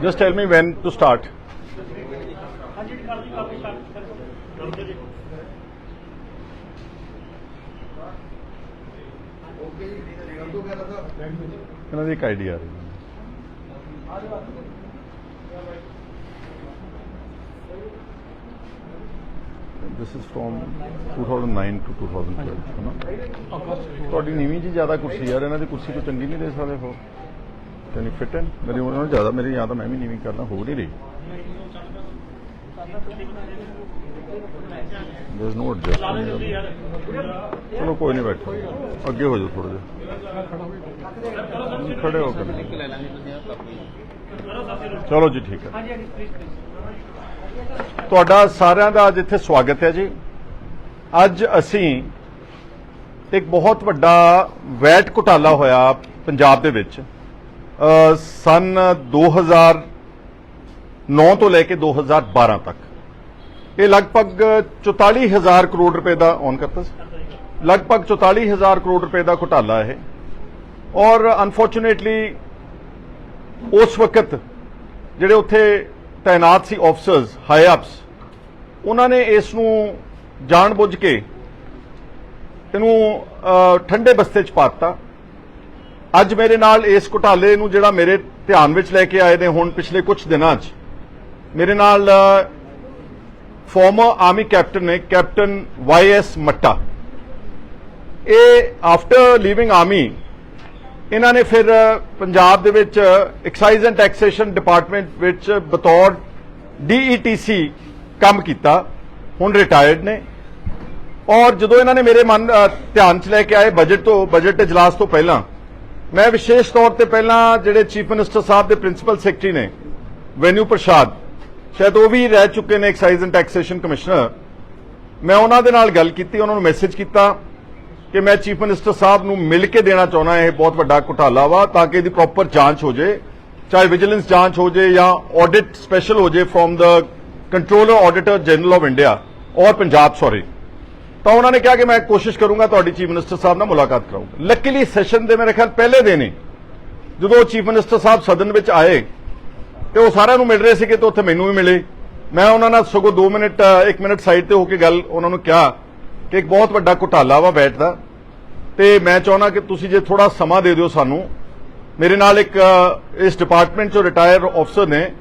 Just tell me when to start. ਇਹਨਾਂ ਦੀ ਇੱਕ ID ਆ ਰਹੀ ਹੈ। This is from 2009 to 2012 है ना। ਤੁਹਾਡੀ ਨੀਵੀਂ ਜੀ ਜ਼ਿਆਦਾ ਕੁਰਸੀ ਯਾਰ, ਇਹਨਾਂ ਦੀ ਕੁਰਸੀ ਤੋਂ ਚੰਗੀ ਨਹੀਂ ਦੇ ਸਕਦੇ ਹੋ। ਕੈਨ ਯੂ ਫਿਟ ਇਨ? ਮੇਰੀ ਉਹਨਾਂ ਨੂੰ ਜ਼ਿਆਦਾ, ਮੇਰੀ ਜਾਂ ਤਾਂ ਮੈਂ ਵੀ ਨੀਵੀਂ ਕਰਦਾ, ਹੋ ਨਹੀਂ ਰਹੀ। There is no adjustment. ਚਲੋ ਕੋਈ ਨਹੀਂ, ਬੈਠੋ ਅੱਗੇ ਹੋ ਜਾਓ ਥੋੜਾ ਜਿਹਾ, ਖੜੇ ਹੋ ਕੇ। ਚਲੋ ਜੀ ਠੀਕ ਹੈ। ਤੁਹਾਡਾ ਸਾਰਿਆਂ ਦਾ ਅੱਜ ਇੱਥੇ ਸਵਾਗਤ ਹੈ ਜੀ। ਅੱਜ ਅਸੀਂ ਇੱਕ ਬਹੁਤ ਵੱਡਾ ਵੈਟ ਘੁਟਾਲਾ ਹੋਇਆ ਪੰਜਾਬ ਦੇ ਵਿੱਚ ਸਨ 2009 ਤੋਂ ਲੈ ਕੇ 2012 ਤੱਕ। ਇਹ ਲਗਭਗ 44,000 ਕਰੋੜ ਰੁਪਏ ਦਾ ਔਨ ਕਰਤਾ ਸੀ, ਲਗਭਗ 44,000 ਕਰੋੜ ਰੁਪਏ ਦਾ ਘੁਟਾਲਾ ਹੈ। ਔਰ ਅਨਫੋਰਚੂਨੇਟਲੀ ਉਸ ਵਕਤ ਜਿਹੜੇ ਉੱਥੇ ਤਾਇਨਾਤ ਸੀ ਆਫਸਰਸ, ਹਾਈ ਅਪਸ, ਉਹਨਾਂ ਨੇ ਇਸ ਨੂੰ ਜਾਣਬੁੱਝ ਕੇ ਇਹਨੂੰ ਠੰਡੇ ਬਸਤੇ 'ਚ ਪਾ ਦਿੱਤਾ। ਅੱਜ ਮੇਰੇ ਨਾਲ ਇਸ ਘੁਟਾਲੇ ਨੂੰ ਜਿਹੜਾ ਮੇਰੇ ਧਿਆਨ ਵਿੱਚ ਲੈ ਕੇ ਆਏ ਨੇ ਹੁਣ ਪਿਛਲੇ ਕੁਝ ਦਿਨਾਂ 'ਚ, ਮੇਰੇ ਨਾਲ ਫਾਰਮਰ ਆਰਮੀ ਕੈਪਟਨ ਨੇ, ਕੈਪਟਨ YS ਮੱਟਾ। ਇਹ ਆਫਟਰ ਲੀਵਿੰਗ ਆਰਮੀ ਇਹਨਾਂ ਨੇ ਫਿਰ ਪੰਜਾਬ ਦੇ ਵਿੱਚ ਐਕਸਾਈਜ਼ ਐਂਡ ਟੈਕਸੇਸ਼ਨ ਡਿਪਾਰਟਮੈਂਟ ਵਿੱਚ ਬਤੌਰ DETC ਕੰਮ ਕੀਤਾ, ਹੁਣ ਰਿਟਾਇਰਡ ਨੇ। ਔਰ ਜਦੋਂ ਇਹਨਾਂ ਨੇ ਮੇਰੇ ਧਿਆਨ 'ਚ ਲੈ ਕੇ ਆਏ ਬਜਟ ਇਜਲਾਸ ਤੋਂ ਪਹਿਲਾਂ, ਮੈਂ ਵਿਸ਼ੇਸ਼ ਤੌਰ ਤੇ ਪਹਿਲਾਂ ਜਿਹੜੇ ਚੀਫ ਮਿਨਿਸਟਰ ਸਾਹਿਬ ਦੇ ਪ੍ਰਿੰਸੀਪਲ ਸੈਕਟਰੀ ਨੇ ਵੈਨਿਊ ਪ੍ਰਸ਼ਾਦ, ਸ਼ਾਇਦ ਉਹ ਵੀ ਰਹਿ ਚੁੱਕੇ ਨੇ ਐਕਸਾਈਜ਼ ਐਂਡ ਟੈਕਸੇਸ਼ਨ ਕਮਿਸ਼ਨਰ, ਮੈਂ ਉਹਨਾਂ ਦੇ ਨਾਲ ਗੱਲ ਕੀਤੀ, ਉਹਨਾਂ ਨੂੰ ਮੈਸੇਜ ਕੀਤਾ ਕਿ ਮੈਂ ਚੀਫ ਮਿਨਿਸਟਰ ਸਾਹਿਬ ਨੂੰ ਮਿਲ ਕੇ ਦੇਣਾ ਚਾਹੁੰਦਾ, ਇਹ ਬਹੁਤ ਵੱਡਾ ਘੁਟਾਲਾ ਵਾ, ਤਾਂ ਕਿ ਇਹਦੀ ਪ੍ਰੋਪਰ ਜਾਂਚ ਹੋ ਜਾਏ, ਚਾਹੇ ਵਿਜੀਲੈਂਸ ਜਾਂਚ ਹੋ ਜਾਏ ਜਾਂ ਆਡਿਟ ਸਪੈਸ਼ਲ ਹੋ ਜਾਏ from the controller auditor general of India ਔਰ ਪੰਜਾਬ, ਸੌਰੀ। ਤਾਂ ਉਹਨਾਂ ਨੇ ਕਿਹਾ ਕਿ ਮੈਂ ਕੋਸ਼ਿਸ਼ ਕਰੂੰਗਾ ਤੁਹਾਡੀ ਚੀਫ ਮਿਨਿਸਟਰ ਸਾਹਿਬ ਨਾਲ ਮੁਲਾਕਾਤ ਕਰਾਉਂਗਾ। ਲੱਕੀਲੀ ਸੈਸ਼ਨ ਦੇ ਮੇਰੇ ਖਿਆਲ ਪਹਿਲੇ ਦਿਨ ਹੀ ਜਦੋਂ ਚੀਫ ਮਿਨਿਸਟਰ ਸਾਹਿਬ ਸਦਨ ਵਿੱਚ ਆਏ ਤੇ ਉਹ ਸਾਰਿਆਂ ਨੂੰ ਮਿਲ ਰਹੇ ਸੀ, ਤੇ ਉੱਥੇ ਮੈਨੂੰ ਵੀ ਮਿਲੇ। ਮੈਂ ਉਹਨਾਂ ਨਾਲ ਸਗੋਂ 1 ਮਿੰਟ ਸਾਈਡ ਤੇ ਹੋ ਕੇ ਗੱਲ ਉਹਨਾਂ ਨੂੰ ਕਿਹਾ ਕਿ ਇੱਕ ਬਹੁਤ ਵੱਡਾ ਘੁਟਾਲਾ ਵਾ ਵੈਟ ਦਾ, ਤੇ ਮੈਂ ਚਾਹੁੰਦਾ ਕਿ ਤੁਸੀਂ ਜੇ ਥੋੜਾ ਸਮਾਂ ਦੇ ਦਿਓ ਸਾਨੂੰ। ਮੇਰੇ ਨਾਲ ਇੱਕ ਇਸ ਡਿਪਾਰਟਮੈਂਟ ਚੋਂ ਰਿਟਾਇਰ ਅਫਸਰ ਨੇ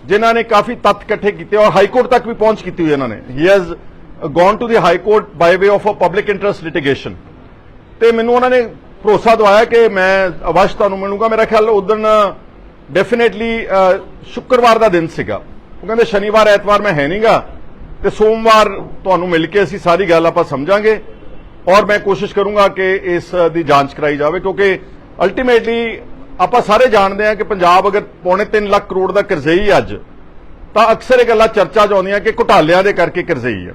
ਜਿਨ੍ਹਾਂ ਨੇ ਕਾਫੀ ਤੱਥ ਇਕੱਠੇ ਕੀਤੇ ਔਰ ਹਾਈ ਕੋਰਟ ਤੱਕ ਵੀ ਪਹੁੰਚ ਕੀਤੀ ਹੋਈ ਇਹਨਾਂ ਨੇ। He has gone to the high court by way of a public interest litigation. ਤੇ ਮੈਨੂੰ ਉਹਨਾਂ ਨੇ ਭਰੋਸਾ ਦਵਾਇਆ ਕਿ ਮੈਂ ਅਵਸ਼ ਤੁਹਾਨੂੰ ਮਿਲੂੰਗਾ। ਮੇਰਾ ਖਿਆਲ ਉਦੋਂ ਡੈਫੀਨੇਟਲੀ ਸ਼ੁੱਕਰਵਾਰ ਦਾ ਦਿਨ ਸੀਗਾ। ਉਹ ਕਹਿੰਦੇ ਸ਼ਨੀਵਾਰ ਐਤਵਾਰ ਮੈਂ ਹੈ ਨਹੀਂਗਾ, ਤੇ ਸੋਮਵਾਰ ਤੁਹਾਨੂੰ ਮਿਲ ਕੇ ਅਸੀਂ ਸਾਰੀ ਗੱਲ ਆਪਾਂ ਸਮਝਾਂਗੇ ਔਰ ਮੈਂ ਕੋਸ਼ਿਸ਼ ਕਰੂੰਗਾ ਕਿ ਇਸ ਦੀ ਜਾਂਚ ਕਰਾਈ ਜਾਵੇ, ਕਿਉਂਕਿ ਅਲਟੀਮੇਟਲੀ ਆਪਾਂ ਸਾਰੇ ਜਾਣਦੇ ਹਾਂ ਕਿ ਪੰਜਾਬ ਅਗਰ 3.25 ਲੱਖ ਕਰੋੜ ਦਾ ਕਰਜ਼ਈ ਅੱਜ, ਤਾਂ ਅਕਸਰ ਇਹ ਗੱਲਾਂ ਚਰਚਾ 'ਚ ਆਉਂਦੀਆਂ ਕਿ ਘੁਟਾਲਿਆਂ ਦੇ ਕਰਕੇ ਕਰਜ਼ਈ ਹੈ।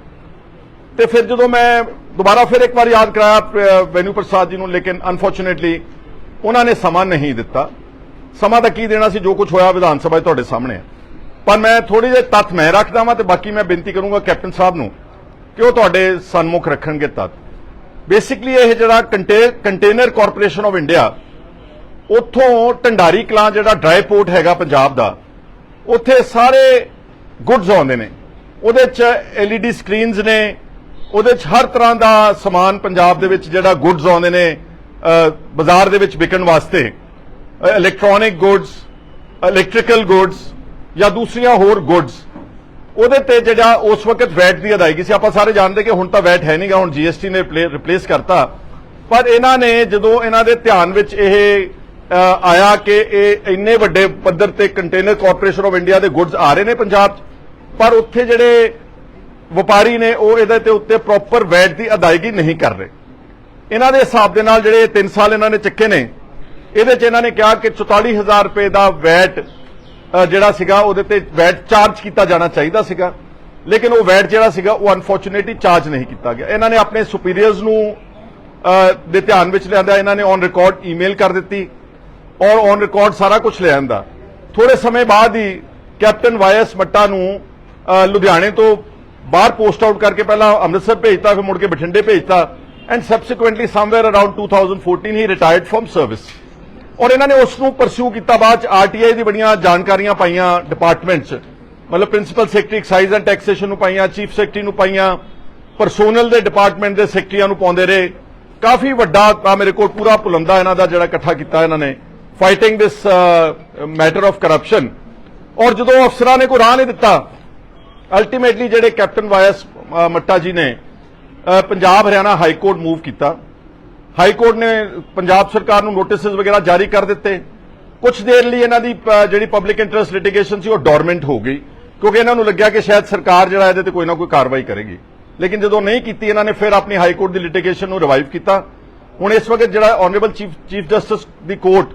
ਤੇ ਫਿਰ ਜਦੋਂ ਮੈਂ ਦੁਬਾਰਾ ਫਿਰ ਇੱਕ ਵਾਰ ਯਾਦ ਕਰਾਇਆ ਵੈਨਿਊ ਪ੍ਰਸਾਦ ਜੀ ਨੂੰ, ਲੇਕਿਨ ਅਨਫੋਰਚੂਨੇਟਲੀ ਉਹਨਾਂ ਨੇ ਸਮਾਂ ਨਹੀਂ ਦਿੱਤਾ। ਸਮਾਂ ਤਾਂ ਕੀ ਦੇਣਾ ਸੀ, ਜੋ ਕੁਝ ਹੋਇਆ ਵਿਧਾਨ ਸਭਾ 'ਚ ਤੁਹਾਡੇ ਸਾਹਮਣੇ ਹੈ। ਪਰ ਮੈਂ ਥੋੜੀ ਜਿਹੀ ਤੱਥ ਮੈਂ ਰੱਖਦਾ ਵਾਂ ਤੇ ਬਾਕੀ ਮੈਂ ਬੇਨਤੀ ਕਰੂੰਗਾ ਕੈਪਟਨ ਸਾਹਿਬ ਨੂੰ ਕਿ ਉਹ ਤੁਹਾਡੇ ਸਨਮੁਖ ਰੱਖਣਗੇ ਤੱਥ। ਬੇਸਿਕਲੀ ਇਹ ਜਿਹੜਾ ਕੰਟੇਨਰ ਕਾਰਪੋਰੇਸ਼ਨ ਆਫ ਇੰਡੀਆ, ਉੱਥੋਂ ਢੰਡਾਰੀ ਕਲਾਂ ਜਿਹੜਾ ਡਰਾਈ ਪੋਰਟ ਹੈਗਾ ਪੰਜਾਬ ਦਾ, ਉੱਥੇ ਸਾਰੇ ਗੁੱਡਸ ਆਉਂਦੇ ਨੇ। ਉਹਦੇ 'ਚ LED ਸਕਰੀਨਸ ਨੇ, ਉਹਦੇ 'ਚ ਹਰ ਤਰ੍ਹਾਂ ਦਾ ਸਮਾਨ ਪੰਜਾਬ ਦੇ ਵਿੱਚ ਜਿਹੜਾ ਗੁੱਡਸ ਆਉਂਦੇ ਨੇ ਬਾਜ਼ਾਰ ਦੇ ਵਿੱਚ ਵਿਕਣ ਵਾਸਤੇ, ਇਲੈਕਟ੍ਰੋਨਿਕ ਗੁੱਡਸ, ਇਲੈਕਟ੍ਰੀਕਲ ਗੁੱਡਸ ਜਾਂ ਦੂਸਰੀਆਂ ਹੋਰ ਗੁੱਡਸ, ਉਹਦੇ ਤੇ ਜਿਹੜਾ ਉਸ ਵਕਤ ਵੈਟ ਦੀ ਅਦਾਇਗੀ ਸੀ। ਆਪਾਂ ਸਾਰੇ ਜਾਣਦੇ ਕਿ ਹੁਣ ਤਾਂ ਵੈਟ ਹੈ ਨਹੀਂਗਾ, ਹੁਣ GST ਨੇ ਰਿਪਲੇਸ ਕਰਤਾ। ਪਰ ਇਹਨਾਂ ਨੇ ਜਦੋਂ ਇਹਨਾਂ ਦੇ ਧਿਆਨ ਵਿੱਚ ਇਹ ਆਇਆ ਕਿ ਇਹ ਇੰਨੇ ਵੱਡੇ ਪੱਧਰ ਤੇ ਕੰਟੇਨਰ ਕਾਰਪੋਰੇਸ਼ਨ ਆਫ ਇੰਡੀਆ ਦੇ ਗੁੱਡਸ ਆ ਰਹੇ ਨੇ ਪੰਜਾਬ 'ਚ, ਪਰ ਉੱਥੇ ਜਿਹੜੇ ਵਪਾਰੀ ਨੇ ਉਹ ਇਹਦੇ ਤੇ ਉੱਤੇ ਪ੍ਰੋਪਰ ਵੈਟ ਦੀ ਅਦਾਇਗੀ ਨਹੀਂ ਕਰ ਰਹੇ। ਇਹਨਾਂ ਦੇ ਹਿਸਾਬ ਦੇ ਨਾਲ ਜਿਹੜੇ 3 ਸਾਲ ਇਹਨਾਂ ਨੇ ਚੱਕੇ ਨੇ, ਇਹਦੇ 'ਚ ਇਹਨਾਂ ਨੇ ਕਿਹਾ ਕਿ 44,000 ਰੁਪਏ ਦਾ ਵੈਟ ਜਿਹੜਾ ਸੀਗਾ ਉਹਦੇ ਤੇ ਵੈਟ ਚਾਰਜ ਕੀਤਾ ਜਾਣਾ ਚਾਹੀਦਾ ਸੀਗਾ, ਲੇਕਿਨ ਉਹ ਵੈਟ ਜਿਹੜਾ ਸੀਗਾ ਉਹ ਅਨਫੋਰਚੂਨੇਟਲੀ ਚਾਰਜ ਨਹੀਂ ਕੀਤਾ ਗਿਆ। ਇਹਨਾਂ ਨੇ ਆਪਣੇ ਸੁਪੀਰੀਅਰਸ ਨੂੰ ਦੇ ਧਿਆਨ ਵਿੱਚ ਲਿਆਂਦਾ, ਇਹਨਾਂ ਨੇ ਔਨ ਰਿਕਾਰਡ ਈਮੇਲ ਕਰ ਦਿੱਤੀ ਔਰ ਔਨ ਰਿਕਾਰਡ ਸਾਰਾ ਕੁਝ ਲਿਆਂਦਾ। ਥੋੜੇ ਸਮੇਂ ਬਾਅਦ ਹੀ ਕੈਪਟਨ YS ਮੱਟਾ ਨੂੰ ਲੁਧਿਆਣੇ ਤੋਂ ਬਾਹਰ ਪੋਸਟ ਆਊਟ ਕਰਕੇ ਪਹਿਲਾਂ ਅੰਮ੍ਰਿਤਸਰ ਭੇਜਤਾ, ਫਿਰ ਮੁੜ ਕੇ ਬਠਿੰਡੇ ਭੇਜਤਾ, and subsequently somewhere around 2014 he retired from service. ਔਰ ਇਹਨਾਂ ਨੇ ਉਸ ਨੂੰ ਪਰਸਿਊ ਕੀਤਾ। ਬਾਅਦ ਚ ਆਰਟੀਆਈ ਦੀ ਬੜੀਆਂ ਜਾਣਕਾਰੀਆਂ ਪਾਈਆਂ ਡਿਪਾਰਟਮੈਂਟ 'ਚ, ਮਤਲਬ principal secretary exercise and taxation ਨੂੰ ਪਾਈਆਂ, ਚੀਫ ਸੈਕਟਰੀ ਨੂੰ ਪਾਈਆਂ, ਪਰਸੋਨਲ ਦੇ ਡਿਪਾਰਟਮੈਂਟ ਦੇ ਸੈਕਟਰੀਆਂ ਨੂੰ ਪਾਉਂਦੇ ਰਹੇ। ਕਾਫੀ ਵੱਡਾ ਮੇਰੇ ਕੋਲ ਪੂਰਾ ਪੁਲੰਦਾ ਇਹਨਾਂ ਦਾ ਜਿਹੜਾ ਇਕੱਠਾ ਕੀਤਾ ਇਹਨਾਂ ਨੇ, fighting this matter of corruption. ਔਰ ਜਦੋਂ ਅਫਸਰਾਂ ਨੇ ਕੋਈ ਰਾਹ ਨਹੀਂ ਦਿੱਤਾ, ਅਲਟੀਮੇਟਲੀ ਜਿਹੜੇ ਕੈਪਟਨ ਵਾਇਐਸ ਮੱਟਾ ਜੀ ਨੇ Punjab Haryana high court move ਕੀਤਾ। ਹਾਈ ਕੋਰਟ ਨੇ ਪੰਜਾਬ ਸਰਕਾਰ ਨੂੰ ਨੋਟਿਸਸ ਵਗੈਰਾ ਜਾਰੀ ਕਰ ਦਿੱਤੇ। ਕੁਝ ਦੇਰ ਲਈ ਇਹਨਾਂ ਦੀ ਜਿਹੜੀ ਪਬਲਿਕ ਇੰਟਰਸਟ ਲਿਟੀਗੇਸ਼ਨ ਸੀ ਉਹ ਡੋਰਮੈਂਟ ਹੋ ਗਈ, ਕਿਉਂਕਿ ਇਹਨਾਂ ਨੂੰ ਲੱਗਿਆ ਕਿ ਸ਼ਾਇਦ ਸਰਕਾਰ ਜਿਹੜਾ ਇਹਦੇ ਤੇ ਕੋਈ ਨਾ ਕੋਈ ਕਾਰਵਾਈ ਕਰੇਗੀ। ਲੇਕਿਨ ਜਦੋਂ ਨਹੀਂ ਕੀਤੀ, ਇਹਨਾਂ ਨੇ ਫਿਰ ਆਪਣੀ ਹਾਈ ਕੋਰਟ ਦੀ ਲਿਟੀਗੇਸ਼ਨ ਨੂੰ ਰਿਵਾਈਵ ਕੀਤਾ। ਹੁਣ ਇਸ ਵਕਤ ਜਿਹੜਾ ਆਨਰੇਬਲ ਚੀਫ ਜਸਟਿਸ ਦੀ ਕੋਰਟ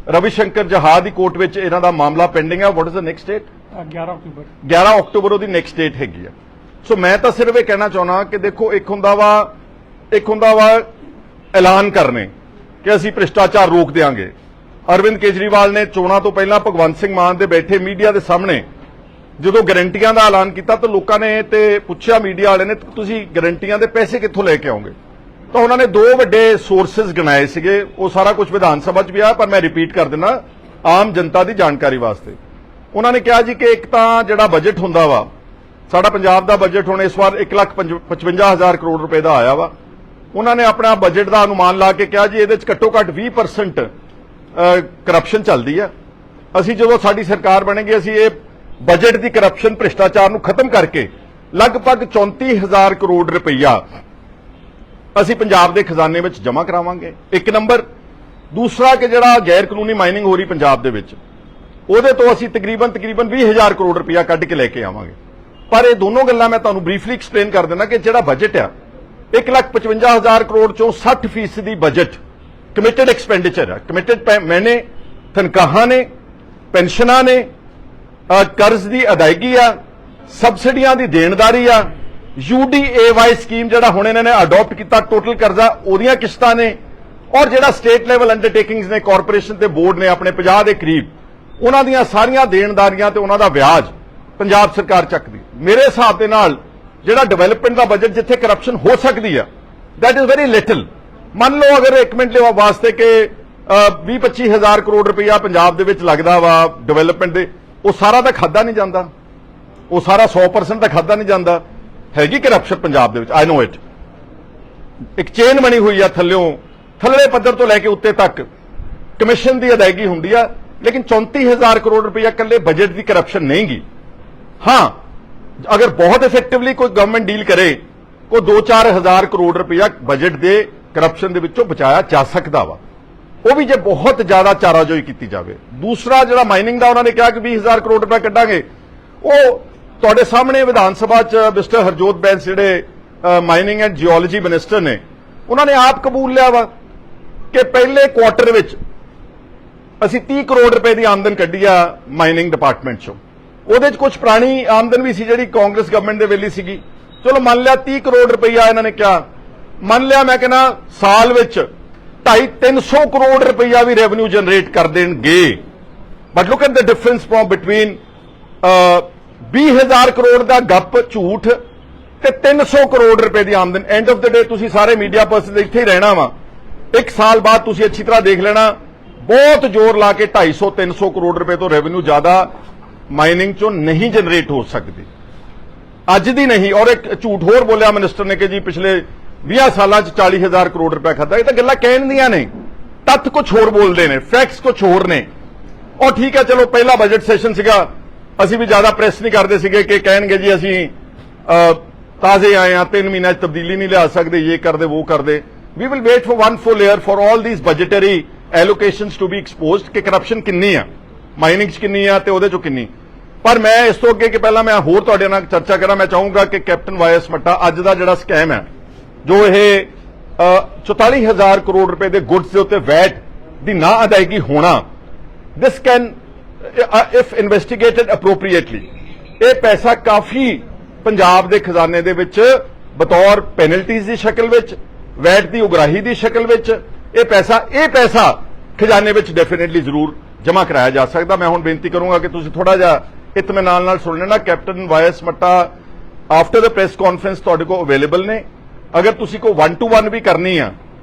ਰਵੀ ਸ਼ੰਕਰ ਜਹਾ ਦੀ ਕੋਰਟ ਵਿੱਚ ਇਹਨਾਂ ਦਾ ਮਾਮਲਾ ਪੈਂਡਿੰਗ ਹੈ। What is the next date? 11 October ਉਹਦੀ ਨੈਕਸਟ ਡੇਟ ਹੈਗੀ ਆ। ਸੋ ਮੈਂ ਤਾਂ ਸਿਰਫ ਇਹ ਕਹਿਣਾ ਚਾਹੁੰਦਾ ਕਿ ਦੇਖੋ, ਇੱਕ ਹੁੰਦਾ ਵਾ ਐਲਾਨ ਕਰਨੇ ਕਿ ਅਸੀਂ ਭ੍ਰਿਸ਼ਟਾਚਾਰ ਰੋਕ ਦੇਵਾਂਗੇ। ਅਰਵਿੰਦ ਕੇਜਰੀਵਾਲ ਨੇ ਚੋਣਾਂ ਤੋਂ ਪਹਿਲਾਂ ਭਗਵੰਤ ਸਿੰਘ ਮਾਨ ਦੇ ਬੈਠੇ ਮੀਡੀਆ ਦੇ ਸਾਹਮਣੇ ਜਦੋਂ ਗਾਰੰਟੀਆਂ ਦਾ ਐਲਾਨ ਕੀਤਾ ਤਾਂ ਲੋਕਾਂ ਨੇ ਤੇ ਪੁੱਛਿਆ ਮੀਡੀਆ ਵਾਲੇ ਨੇ, ਤੁਸੀਂ ਗਾਰੰਟੀਆਂ ਦੇ ਪੈਸੇ ਕਿੱਥੋਂ ਲੈ ਕੇ ਆਓਗੇ? ਤਾਂ ਉਹਨਾਂ ਨੇ ਦੋ ਵੱਡੇ ਸੋਰਸਸ ਗਿਣਾਏ ਸੀਗੇ। ਉਹ ਸਾਰਾ ਕੁਝ ਵਿਧਾਨ ਸਭਾ 'ਚ ਵੀ ਆਇਆ, ਪਰ ਮੈਂ ਰਿਪੀਟ ਕਰ ਦਿੰਦਾ ਆਮ ਜਨਤਾ ਦੀ ਜਾਣਕਾਰੀ ਵਾਸਤੇ। ਉਹਨਾਂ ਨੇ ਕਿਹਾ ਜੀ ਕਿ ਇੱਕ ਤਾਂ ਜਿਹੜਾ ਬਜਟ ਹੁੰਦਾ ਵਾ, ਸਾਡਾ ਪੰਜਾਬ ਦਾ ਬਜਟ ਹੁਣ ਇਸ ਵਾਰ 1,55,000 ਕਰੋੜ ਰੁਪਏ ਦਾ ਆਇਆ ਵਾ। ਉਹਨਾਂ ਨੇ ਆਪਣਾ ਬਜਟ ਦਾ ਅਨੁਮਾਨ ਲਾ ਕੇ ਕਿਹਾ ਜੀ ਇਹਦੇ 'ਚ ਘੱਟੋ ਘੱਟ 20% ਕਰਪਸ਼ਨ ਚੱਲਦੀ ਆ। ਅਸੀਂ ਜਦੋਂ ਸਾਡੀ ਸਰਕਾਰ ਬਣੇਗੀ, ਅਸੀਂ ਇਹ ਬਜਟ ਦੀ ਕਰਪਸ਼ਨ ਭ੍ਰਿਸ਼ਟਾਚਾਰ ਨੂੰ ਖਤਮ ਕਰਕੇ ਲਗਭਗ 34,000 ਕਰੋੜ ਰੁਪਈਆ ਅਸੀਂ ਪੰਜਾਬ ਦੇ ਖਜ਼ਾਨੇ ਵਿੱਚ ਜਮ੍ਹਾਂ ਕਰਾਵਾਂਗੇ। ਇੱਕ ਨੰਬਰ। ਦੂਸਰਾ ਕਿ ਜਿਹੜਾ ਗੈਰ ਕਾਨੂੰਨੀ ਮਾਈਨਿੰਗ ਹੋ ਰਹੀ ਪੰਜਾਬ ਦੇ ਵਿੱਚ, ਉਹਦੇ ਤੋਂ ਅਸੀਂ ਤਕਰੀਬਨ 20,000 ਕਰੋੜ ਰੁਪਈਆ ਕੱਢ ਕੇ ਲੈ ਕੇ ਆਵਾਂਗੇ। ਪਰ ਇਹ ਦੋਨੋਂ ਗੱਲਾਂ ਮੈਂ ਤੁਹਾਨੂੰ ਬਰੀਫਲੀ ਐਕਸਪਲੇਨ ਕਰ ਦਿੰਦਾ ਕਿ ਜਿਹੜਾ ਬਜਟ ਆ 1,55,000 ਕਰੋੜ ਚੋਂ 60% ਬਜਟ ਕਮਿਟਡ ਐਕਸਪੈਂਡੀਚਰ ਹੈ। ਕਮਿਟਡ ਮੈਨੇ ਤਨਖਾਹਾਂ ਨੇ, ਪੈਨਸ਼ਨਾਂ ਨੇ, ਕਰਜ਼ ਦੀ ਅਦਾਇਗੀ ਆ, ਸਬਸਿਡੀਆਂ ਦੀ ਦੇਣਦਾਰੀ ਆ, UDAY ਸਕੀਮ ਜਿਹੜਾ ਹੁਣ ਇਹਨਾਂ ਨੇ ਅਡਾਪਟ ਕੀਤਾ, ਟੋਟਲ ਕਰਜ਼ਾ ਉਹਦੀਆਂ ਕਿਸ਼ਤਾਂ ਨੇ, ਔਰ ਜਿਹੜਾ ਸਟੇਟ ਲੈਵਲ ਅੰਡਰਟੇਕਿੰਗਸ ਨੇ, ਕਾਰਪੋਰੇਸ਼ਨ ਤੇ ਬੋਰਡ ਨੇ ਆਪਣੇ 50 ਦੇ ਕਰੀਬ, ਉਹਨਾਂ ਦੀਆਂ ਸਾਰੀਆਂ ਦੇਣਦਾਰੀਆਂ ਤੇ ਉਹਨਾਂ ਦਾ ਵਿਆਜ ਪੰਜਾਬ ਸਰਕਾਰ ਚੱਕਦੀ। ਮੇਰੇ ਹਿਸਾਬ ਦੇ ਨਾਲ ਜਿਹੜਾ ਡਿਵੈਲਪਮੈਂਟ ਦਾ ਬਜਟ ਜਿੱਥੇ ਕਰਪਸ਼ਨ ਹੋ ਸਕਦੀ ਆ, ਦੈਟ ਇਜ਼ ਵੈਰੀ ਲਿਟਲ। ਮੰਨ ਲਓ ਅਗਰ ਇੱਕ ਮਿੰਟ ਲਈ ਵਾਸਤੇ ਕਿ 20-25,000 ਕਰੋੜ ਰੁਪਈਆ ਪੰਜਾਬ ਦੇ ਵਿੱਚ ਲੱਗਦਾ ਵਾ ਡਿਵੈਲਪਮੈਂਟ ਦੇ, ਉਹ ਸਾਰਾ ਤਾਂ ਖਾਦਾ ਨਹੀਂ ਜਾਂਦਾ, ਉਹ ਸਾਰਾ 100% ਤਾਂ ਖਾਦਾ ਨਹੀਂ ਜਾਂਦਾ। ਹੈਗੀ ਕਰਪਸ਼ਨ ਪੰਜਾਬ ਦੇ ਵਿੱਚ, ਆਈ ਨੋ ਇਟ। ਇੱਕ ਚੇਨ ਬਣੀ ਹੋਈ ਆ, ਥੱਲੇ ਪੱਧਰ ਤੋਂ ਲੈ ਕੇ ਉੱਤੇ ਤੱਕ ਕਮਿਸ਼ਨ ਦੀ ਅਦਾਇਗੀ ਹੁੰਦੀ ਆ, ਲੇਕਿਨ 34,000 ਕਰੋੜ ਰੁਪਈਆ ਇਕੱਲੇ ਬਜਟ ਦੀ ਕਰਪਸ਼ਨ ਨਹੀਂਗੀ। ਹਾਂ, ਅਗਰ ਬਹੁਤ ਇਫੈਕਟਿਵਲੀ ਕੋਈ ਗਵਰਨਮੈਂਟ ਡੀਲ ਕਰੇ, ਕੋਈ 2-4 ਹਜ਼ਾਰ ਕਰੋੜ ਰੁਪਈਆ ਬਜਟ ਦੇ ਕਰਪਸ਼ਨ ਦੇ ਵਿੱਚੋਂ ਬਚਾਇਆ ਜਾ ਸਕਦਾ ਵਾ, ਉਹ ਵੀ ਜੇ ਬਹੁਤ ਜ਼ਿਆਦਾ ਚਾਰਾਜੋਈ ਕੀਤੀ ਜਾਵੇ। ਦੂਸਰਾ ਜਿਹੜਾ ਮਾਈਨਿੰਗ ਦਾ, ਉਹਨਾਂ ਨੇ ਕਿਹਾ ਕਿ 20,000 ਕਰੋੜ ਰੁਪਏ ਕੱਢਾਂਗੇ। ਉਹ ਤੁਹਾਡੇ ਸਾਹਮਣੇ ਵਿਧਾਨ ਸਭਾ 'ਚ ਮਿਸਟਰ ਹਰਜੋਤ ਬੈਂਸ ਜਿਹੜੇ ਮਾਈਨਿੰਗ ਐਂਡ ਜੀਓਲੋਜੀ ਮਿਨਿਸਟਰ ਨੇ, ਉਹਨਾਂ ਨੇ ਆਪ ਕਬੂਲ ਲਿਆ ਵਾ ਕਿ ਪਹਿਲੇ ਕੁਆਟਰ ਵਿੱਚ ਅਸੀਂ 30 ਕਰੋੜ ਰੁਪਏ ਦੀ ਆਮਦਨ ਕੱਢੀ ਆ ਮਾਈਨਿੰਗ ਡਿਪਾਰਟਮੈਂਟ 'ਚੋਂ। ਉਹਦੇ 'ਚ ਕੁਝ ਪੁਰਾਣੀ ਆਮਦਨ ਵੀ ਸੀ ਜਿਹੜੀ ਕਾਂਗਰਸ ਗਵਰਨਮੈਂਟ ਦੇ ਵੇਲੇ ਸੀਗੀ। ਚਲੋ ਮੰਨ ਲਿਆ 30 ਕਰੋੜ ਰੁਪਈਆ ਇਹਨਾਂ ਨੇ ਕਿਹਾ, ਮੰਨ ਲਿਆ ਮੈਂ ਕਹਿੰਦਾ ਸਾਲ ਵਿੱਚ 250-300 ਕਰੋੜ ਰੁਪਈਆ ਵੀ ਰੈਵਨਿਊ ਜਨਰੇਟ ਕਰ ਦੇਣਗੇ। But look at the difference from between 20,000 crore ਦਾ ਗੱਪ ਝੂਠ ਤੇ 300 ਕਰੋੜ ਰੁਪਏ ਦੀ ਆਮਦਨ। ਐਂਡ ਆਫ ਦ ਡੇ ਤੁਸੀਂ ਸਾਰੇ ਮੀਡੀਆ ਪਰਸਨ ਇੱਥੇ ਹੀ ਰਹਿਣਾ ਵਾ, ਇੱਕ ਸਾਲ ਬਾਅਦ ਤੁਸੀਂ ਅੱਛੀ ਤਰ੍ਹਾਂ ਦੇਖ ਲੈਣਾ, ਬਹੁਤ ਜ਼ੋਰ ਲਾ ਕੇ 250-300 ਕਰੋੜ ਰੁਪਏ ਤੋਂ ਰੈਵਨਿਊ ਜ਼ਿਆਦਾ ਮਾਈਨਿੰਗ ਚੋਂ ਨਹੀਂ ਜਨਰੇਟ ਹੋ ਸਕਦੀ, ਅੱਜ ਦੀ ਨਹੀਂ। ਔਰ ਇੱਕ ਝੂਠ ਹੋਰ ਬੋਲਿਆ ਮਿਨਿਸਟਰ ਨੇ ਕਿ ਜੀ ਪਿਛਲੇ 20 ਸਾਲਾਂ 'ਚ 40,000 ਕਰੋੜ ਰੁਪਏ ਖਾਦਾ। ਇਹ ਤਾਂ ਗੱਲਾਂ ਕਹਿਣ ਦੀਆਂ ਨੇ, ਤੱਥ ਕੁਝ ਹੋਰ ਬੋਲਦੇ ਨੇ, ਫੈਕਟਸ ਕੁਝ ਹੋਰ ਨੇ। ਔਰ ਠੀਕ ਹੈ, ਚਲੋ ਪਹਿਲਾ ਬਜਟ ਸੈਸ਼ਨ ਸੀਗਾ, ਅਸੀਂ ਵੀ ਜ਼ਿਆਦਾ ਪ੍ਰੈਸ ਨਹੀਂ ਕਰਦੇ ਸੀਗੇ ਕਿ ਕਹਿਣਗੇ ਜੀ ਅਸੀਂ ਤਾਜ਼ੇ ਆਏ ਆ, 3 ਮਹੀਨਿਆਂ 'ਚ ਤਬਦੀਲੀ ਨਹੀਂ ਲਿਆ ਸਕਦੇ, ਇਹ ਕਰਦੇ ਉਹ ਕਰਦੇ। We will wait for 1 full year for all these budgetary allocations to be exposed ਕਿ ਕਰਪਸ਼ਨ ਕਿੰਨੀ ਆ, ਮਾਈਨਿੰਗ 'ਚ ਕਿੰਨੀ ਆ ਤੇ ਉਹਦੇ 'ਚੋਂ ਕਿੰਨੀ। ਪਰ ਮੈਂ ਇਸ ਤੋਂ ਅੱਗੇ ਕਿ ਪਹਿਲਾਂ ਮੈਂ ਹੋਰ ਤੁਹਾਡੇ ਨਾਲ ਚਰਚਾ ਕਰਾਂ, ਮੈਂ ਚਾਹੂੰਗਾ ਕਿ ਕੈਪਟਨ ਵਾਇਐਸ ਮੱਟਾ ਅੱਜ ਦਾ ਜਿਹੜਾ ਸਕੈਮ ਹੈ, ਜੋ ਇਹ 44,000 ਕਰੋੜ ਰੁਪਏ ਦੇ ਗੁੱਡਸ ਦੇ ਉੱਤੇ ਵੈਟ ਦੀ ਨਾ ਅਦਾਇਗੀ ਹੋਣਾ, ਦਿਸ ਕੈਨ ਇਫ ਇਨਵੈਸਟੀਗੇਟਡ ਅਪਰੋਪਰੀਏਟਲੀ, ਇਹ ਪੈਸਾ ਕਾਫੀ ਪੰਜਾਬ ਦੇ ਖਜ਼ਾਨੇ ਦੇ ਵਿੱਚ ਬਤੌਰ ਪੈਨਲਟੀਜ਼ ਦੀ ਸ਼ਕਲ ਵਿੱਚ, ਵੈਟ ਦੀ ਉਗਰਾਹੀ ਦੀ ਸ਼ਕਲ ਵਿੱਚ ਇਹ ਪੈਸਾ ਖਜ਼ਾਨੇ ਵਿੱਚ ਡੈਫੀਨੇਟਲੀ ਜ਼ਰੂਰ ਜਮ੍ਹਾਂ ਕਰਾਇਆ ਜਾ ਸਕਦਾ। ਮੈਂ ਹੁਣ ਬੇਨਤੀ ਕਰੂੰਗਾ ਕਿ ਤੁਸੀਂ ਥੋੜਾ ਜਿਹਾ ਇਤਮੀਨਾਨ ਨਾਲ ਸੁਣ ਲੈਣਾ। Captain Y S Matta after the press conference ਤੁਹਾਡੇ ਕੋਲ ਅਵੇਲੇਬਲ ਨੇ। ਅਗਰ ਤੁਸੀਂ ਕੋਈ 1-to-1 ਵੀ ਕਰਨੀ ਆ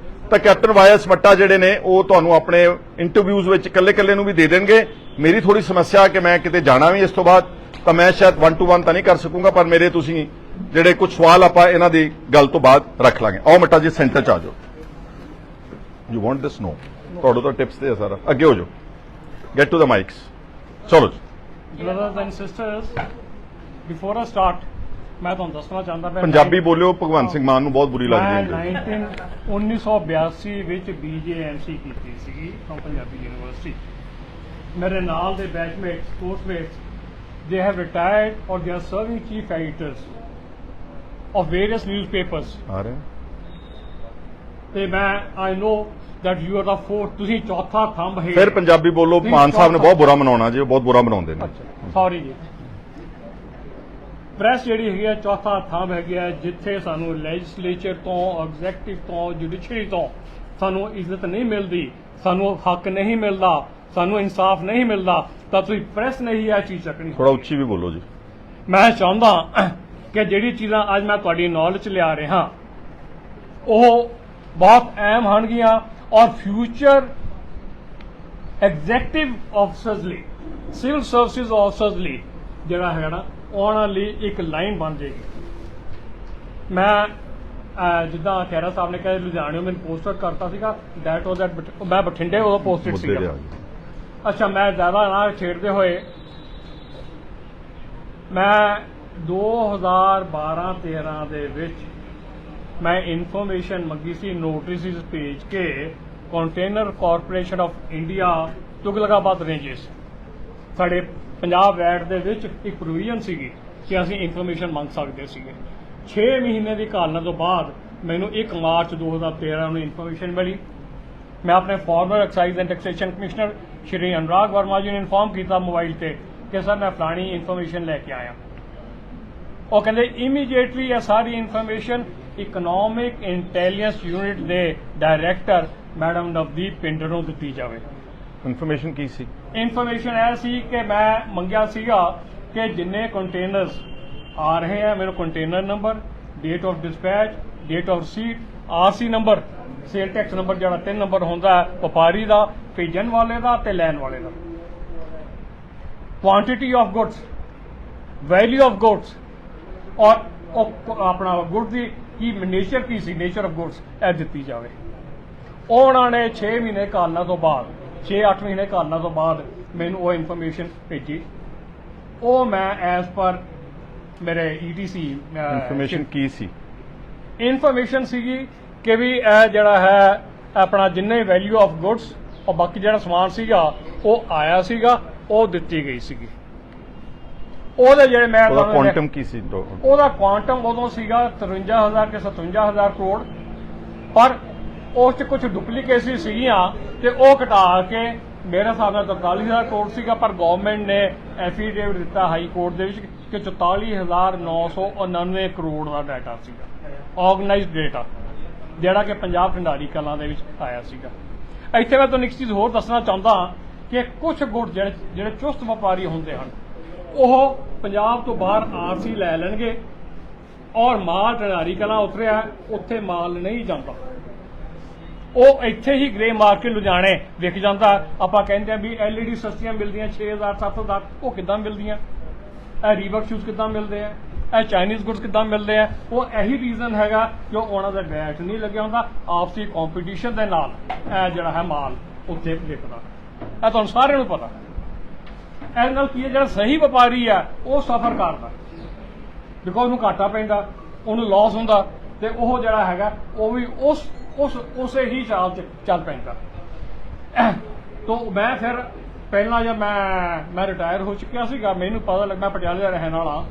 ਤਾਂ ਕੈਪਟਨ ਵਾਇਸ ਮੱਟਾ ਜਿਹੜੇ ਨੇ ਉਹ ਤੁਹਾਨੂੰ ਆਪਣੇ ਇੰਟਰਵਿਊਜ਼ ਵਿੱਚ ਇਕੱਲੇ ਨੂੰ ਵੀ ਦੇ ਦੇਣਗੇ। ਮੇਰੀ ਥੋੜੀ ਸਮੱਸਿਆ ਕਿ ਮੈਂ ਕਿਤੇ ਜਾਣਾ ਵੀ ਇਸ ਤੋਂ ਬਾਅਦ, ਤਾਂ ਮੈਂ ਸ਼ਾਇਦ 1 to 1 ਤਾਂ ਨਹੀਂ ਕਰ ਸਕੂੰਗਾ, ਪਰ ਮੇਰੇ ਤੁਸੀਂ ਜਿਹੜੇ ਕੁਝ ਸਵਾਲ ਆਪਾਂ ਇਹਨਾਂ ਦੀ ਗੱਲ ਤੋਂ ਬਾਅਦ ਰੱਖ ਲਾਂਗੇ। ਆਓ ਮੱਟਾ ਜੀ ਸੈਂਟਰ 'ਚ ਆ ਜਾਓ। ਯੂ ਵਾਂਟ ਦਿਸ? ਨੋ, ਤੁਹਾਡੇ ਤੋਂ ਟਿਪਸ ਤੇ ਸਾਰਾ ਅੱਗੇ ਹੋ ਜਾਓ, ਗੈਟ ਟੂ ਦ ਮਾਈਕਸ। ਚਲੋ ਜੀ। ਬ੍ਰਦਰਸ ਐਂਡ ਸਿਸਟਰਸ, ਬਿਫੋਰ ਆ ਸਟਾਰਟ ਮੈਂ ਤੁਹਾਨੂੰ ਦੱਸਣਾ ਚਾਹੁੰਦਾ ਪਿਆ, ਪੰਜਾਬੀ ਬੋਲਿਓ, ਭਗਵੰਤ ਸਿੰਘ ਮਾਨ ਨੂੰ ਬਹੁਤ ਬੁਰੀ ਲੱਗਦੀ ਹੈ। ਮੈਂ 1982 ਵਿੱਚ BJMC ਕੀਤੀ ਸੀਗੀ ਫਰਮ ਪੰਜਾਬੀ ਯੂਨੀਵਰਸਿਟੀ। ਮੇਰੇ ਨਾਲ ਦੇ ਬੈਚਮੇਟਸ, ਕੋਰਸਮੇਟਸ, they have retired or they are serving chief editors of various newspapers. ਆ ਰਹੇ ਤੇ ਮੈਂ I know that you are the fourth, ਤੁਸੀਂ ਚੌਥਾ ਥੰਬ ਹੈ। ਫਿਰ ਪੰਜਾਬੀ ਬੋਲੋ, ਮਾਨ ਸਾਹਿਬ ਨੇ ਬਹੁਤ ਬੁਰਾ ਮਨਾਉਣਾ ਜੀ, ਉਹ ਬਹੁਤ ਬੁਰਾ ਮਨਾਉਂਦੇ ਨੇ। ਸੌਰੀ ਜੀ। ਪ੍ਰੈਸ ਜਿਹੜੀ ਹੈਗੀ ਹੈ ਚੌਥਾ ਥੰਬ ਹੈਗੀ ਹੈ, ਜਿੱਥੇ ਸਾਨੂੰ ਲੈਜਿਸਲੇਚਰ ਤੋਂ, ਐਗਜ਼ੈਕਟਿਵ ਤੋਂ, ਜੁਡੀਸ਼ਰੀ ਤੋਂ ਸਾਨੂੰ ਇੱਜ਼ਤ ਨਹੀਂ ਮਿਲਦੀ, ਸਾਨੂੰ ਹੱਕ ਨਹੀਂ ਮਿਲਦਾ, ਸਾਨੂੰ ਇਨਸਾਫ ਨਹੀਂ ਮਿਲਦਾ, ਤਾਂ ਤੁਸੀਂ ਪ੍ਰੈਸ ਨਹੀਂ ਇਹ ਚੀਜ਼ ਚੱਕਣੀ। ਥੋੜਾ ਉੱਚੀ ਵੀ ਬੋਲੋ ਜੀ। ਮੈਂ ਚਾਹੁੰਦਾ ਕਿ ਜਿਹੜੀ ਚੀਜ਼ਾਂ ਅੱਜ ਮੈਂ ਤੁਹਾਡੀ ਨੌਲੇਜ ਲਿਆ ਰਿਹਾ ਉਹ ਬਹੁਤ ਅਹਿਮ ਹੋਣਗੀਆਂ ਔਰ ਫਿਊਚਰ ਐਗਜ਼ੈਕਟਿਵ ਆਫਿਸਰਸ ਲਈ, ਸਿਵਲ ਸਰਵਿਸਿਜ਼ ਆਫਿਸਰਸ ਲਈ ਜਿਹੜਾ ਹੈਗਾ ਨਾ ਉਹਨਾਂ ਲਈ ਇੱਕ ਲਾਈਨ ਬਣ ਜਾਏਗੀ। ਮੈਂ ਜਿੱਦਾਂ ਖਹਿਰਾ ਸਾਹਿਬ ਨੇ ਕਿਹਾ ਲੁਧਿਆਣਿਓਂ ਮੈਨੂੰ ਪੋਸਟਡ ਕਰਤਾ ਸੀਗਾ, ਦੈਟ ਵਾਜ਼ ਐਟ, ਮੈਂ ਬਠਿੰਡੇ ਉਦੋਂ ਪੋਸਟਡ ਸੀਗਾ। ਅੱਛਾ, ਮੈਂ ਜ਼ਿਆਦਾ ਨਾ ਛੇੜਦੇ ਹੋਏ ਮੈਂ 2012-13 ਦੇ ਵਿੱਚ ਮੈਂ ਇਨਫੋਰਮੇਸ਼ਨ ਮੰਗੀ ਸੀ, ਨੋਟਿਸਿਸ ਭੇਜ ਕੇ container corporation of India Tughlakabad ranges, ਸਾਡੇ ਪੰਜਾਬ ਐਕਟ ਦੇ ਵਿੱਚ ਇੱਕ ਪ੍ਰੋਵੀਜ਼ਨ ਸੀਗੀ ਕਿ ਅਸੀਂ ਇਨਫੋਰਮੇਸ਼ਨ ਮੰਗ ਸਕਦੇ ਸੀਗੇ। 6 ਮਹੀਨੇ ਦੀ ਘਾਲਣਾ ਤੋਂ ਬਾਅਦ ਮੈਨੂੰ 1 ਮਾਰਚ 2013 ਨੂੰ ਇਨਫੋਰਮੇਸ਼ਨ ਮਿਲੀ। ਮੈਂ ਆਪਣੇ former excise and taxation commissioner Shri Anurag Verma ji ਨੂੰ ਇਨਫੋਰਮ ਕੀਤਾ ਮੋਬਾਈਲ ਤੇ ਕਿ ਸਰ ਮੈਂ ਫਲਾਣੀ ਇਨਫੋਰਮੇਸ਼ਨ ਲੈ ਕੇ ਆਇਆ। ਉਹ ਕਹਿੰਦੇ ਇਮੀਡੀਏਟਲੀ ਇਹ ਸਾਰੀ ਇਨਫੋਰਮੇਸ਼ਨ ਇਕਨੋਮਿਕ ਇੰਟੈਲੀਜੈਂਸ ਯੂਨਿਟ ਦੇ ਡਾਇਰੈਕਟਰ ਮੈਡਮ ਨਵਦੀਪ ਪਿੰਡਰ ਨੂੰ ਦਿੱਤੀ ਜਾਵੇ। ਇਨਫੋਰਮੇਸ਼ਨ ਕੀ ਸੀ? ਇਨਫੋਰਮੇਸ਼ਨ ਇਹ ਸੀ ਕਿ ਮੈਂ ਮੰਗਿਆ ਸੀਗਾ ਕਿ ਜਿੰਨੇ ਕੰਟੇਨਰਸ ਆ ਰਹੇ ਆ, ਮੈਨੂੰ container number, date of dispatch, date of receipt, RC number, sale tax number ਜਿਹੜਾ 3 ਨੰਬਰ ਹੁੰਦਾ ਹੈ ਵਪਾਰੀ ਦਾ, ਭੇਜਣ ਵਾਲੇ ਦਾ ਤੇ ਲੈਣ ਵਾਲੇ ਦਾ, quantity of goods, value of goods ਔਰ ਆਪਣਾ ਗੁੱਡ ਦੀ ਕੀ ਨੇਚਰ ਕੀ ਸੀ, ਨੇਚਰ ਆਫ ਗੁੱਡਸ ਇਹ ਦਿੱਤੀ ਜਾਵੇ। ਉਹਨਾਂ ਨੇ 6 ਮਹੀਨੇ ਘਾਲਣਾ ਤੋਂ ਬਾਅਦ, 6-8 ਮਹੀਨੇ ਘਾਲਣਾ ਤੋਂ ਬਾਅਦ ਮੈਨੂੰ ਉਹ ਇਨਫੋਰਮੇਸ਼ਨ ਭੇਜੀ। ਉਹ ਮੈਂ ਐਜ਼ ਪਰ ਮੇਰੇ ETC ਇਨਫੋਰਮੇਸ਼ਨ ਕੀ ਸੀ? ਇਨਫੋਰਮੇਸ਼ਨ ਸੀਗੀ ਕਿ ਵੀ ਇਹ ਜਿਹੜਾ ਹੈ ਆਪਣਾ ਜਿੰਨੇ ਵੈਲਿਊ ਆਫ ਗੁੱਡਸ ਔਰ ਬਾਕੀ ਜਿਹੜਾ ਸਮਾਨ ਸੀਗਾ ਉਹ ਆਇਆ ਸੀਗਾ, ਉਹ ਦਿੱਤੀ ਗਈ ਸੀਗੀ। ਉਹਦੇ ਜਿਹੜੇ ਮੈਂ ਉਹਦਾ ਕੁਆਂਟਮ ਕੀ ਸੀ? ਉਹਦਾ ਕੁਆਂਟਮ ਉਦੋਂ ਸੀਗਾ 53,000 ਕਿ 57,000 ਕਰੋੜ, ਪਰ ਉਸ 'ਚ ਕੁਝ ਡੁਪਲੀਕੇਸੀ ਸੀਗੀਆਂ ਤੇ ਉਹ ਘਟਾ ਕੇ ਮੇਰੇ ਹਿਸਾਬ ਨਾਲ 43,000 ਕਰੋੜ ਸੀਗਾ, ਪਰ ਗਵਰਨਮੈਂਟ ਨੇ ਐਫੀਡੇਵਿਟ ਦਿੱਤਾ ਹਾਈ ਕੋਰਟ ਦੇ ਵਿੱਚ ਕਿ 44,999 ਕਰੋੜ ਦਾ ਡਾਟਾ ਸੀਗਾ, ਆਰਗੇਨਾਈਜ਼ਡ ਡਾਟਾ, ਜਿਹੜਾ ਕਿ ਪੰਜਾਬ ਢੰਡਾਰੀ ਕਲਾਂ ਦੇ ਵਿੱਚ ਆਇਆ ਸੀਗਾ। ਇੱਥੇ ਮੈਂ ਤੁਹਾਨੂੰ ਇੱਕ ਚੀਜ਼ ਹੋਰ ਦੱਸਣਾ ਚਾਹੁੰਦਾ ਕਿ ਕੁਝ ਗੁੱਟ ਜਿਹੜੇ ਚੁਸਤ ਵਪਾਰੀ ਹੁੰਦੇ ਹਨ ਉਹ ਪੰਜਾਬ ਤੋਂ ਬਾਹਰ RC ਲੈ ਲੈਣਗੇ ਔਰ ਮਾਲ ਢੰਡਾਰੀ ਕਲਾਂ ਉਤਰਿਆ ਉੱਥੇ ਮਾਲ ਨਹੀਂ ਜਾਂਦਾ, ਉਹ ਇੱਥੇ ਹੀ ਗ੍ਰੇ ਮਾਰਕੀਟ ਲੁਧਿਆਣੇ ਵਿਕ ਜਾਂਦਾ। ਆਪਾਂ ਕਹਿੰਦੇ ਆ ਵੀ LED ਸਸਤੀਆਂ ਮਿਲਦੀਆਂ 6,000-7,000, ਉਹ ਕਿੱਦਾਂ ਮਿਲਦੀਆਂ? ਇਹ ਰੀਬਕ ਸ਼ੂਜ਼ ਕਿੱਦਾਂ ਮਿਲਦੇ ਆ? ਇਹ ਚਾਈਨੀਜ਼ ਗੁੱਡਸ ਕਿੱਦਾਂ ਮਿਲਦੇ ਆ? ਉਹ ਇਹੀ ਰੀਜ਼ਨ ਹੈਗਾ ਕਿ ਉਹਨਾਂ ਦਾ ਵੈਟ ਨਹੀਂ ਲੱਗਿਆ ਹੁੰਦਾ, ਆਪਸੀ ਕੰਪੀਟੀਸ਼ਨ ਦੇ ਨਾਲ ਇਹ ਜਿਹੜਾ ਹੈ ਮਾਲ ਉੱਥੇ ਵਿਕਦਾ। ਇਹ ਤੁਹਾਨੂੰ ਸਾਰਿਆਂ ਨੂੰ ਪਤਾ। ਇਹਦੇ ਨਾਲ ਕੀ ਹੈ, ਜਿਹੜਾ ਸਹੀ ਵਪਾਰੀ ਆ ਉਹ ਸਫਰ ਕਰਦਾ, ਬਿਕੋਜ਼ ਉਹਨੂੰ ਘਾਟਾ ਪੈਂਦਾ, ਉਹਨੂੰ ਲਾਸ ਹੁੰਦਾ, ਤੇ ਉਹ ਜਿਹੜਾ ਹੈਗਾ ਉਹ ਵੀ ਉਸੇ ਹੀ ਚਾਲ 'ਚ ਚੱਲ ਪੈਂਦਾ। ਤੋ ਮੈਂ ਫਿਰ ਪਹਿਲਾਂ ਜਦ ਮੈਂ ਰਿਟਾਇਰ ਹੋ ਚੁੱਕਿਆ ਸੀਗਾ, ਮੈਨੂੰ ਪਤਾ ਲੱਗਾ, ਪਟਿਆਲੇ ਦਾ ਰਹਿਣ ਵਾਲਾ,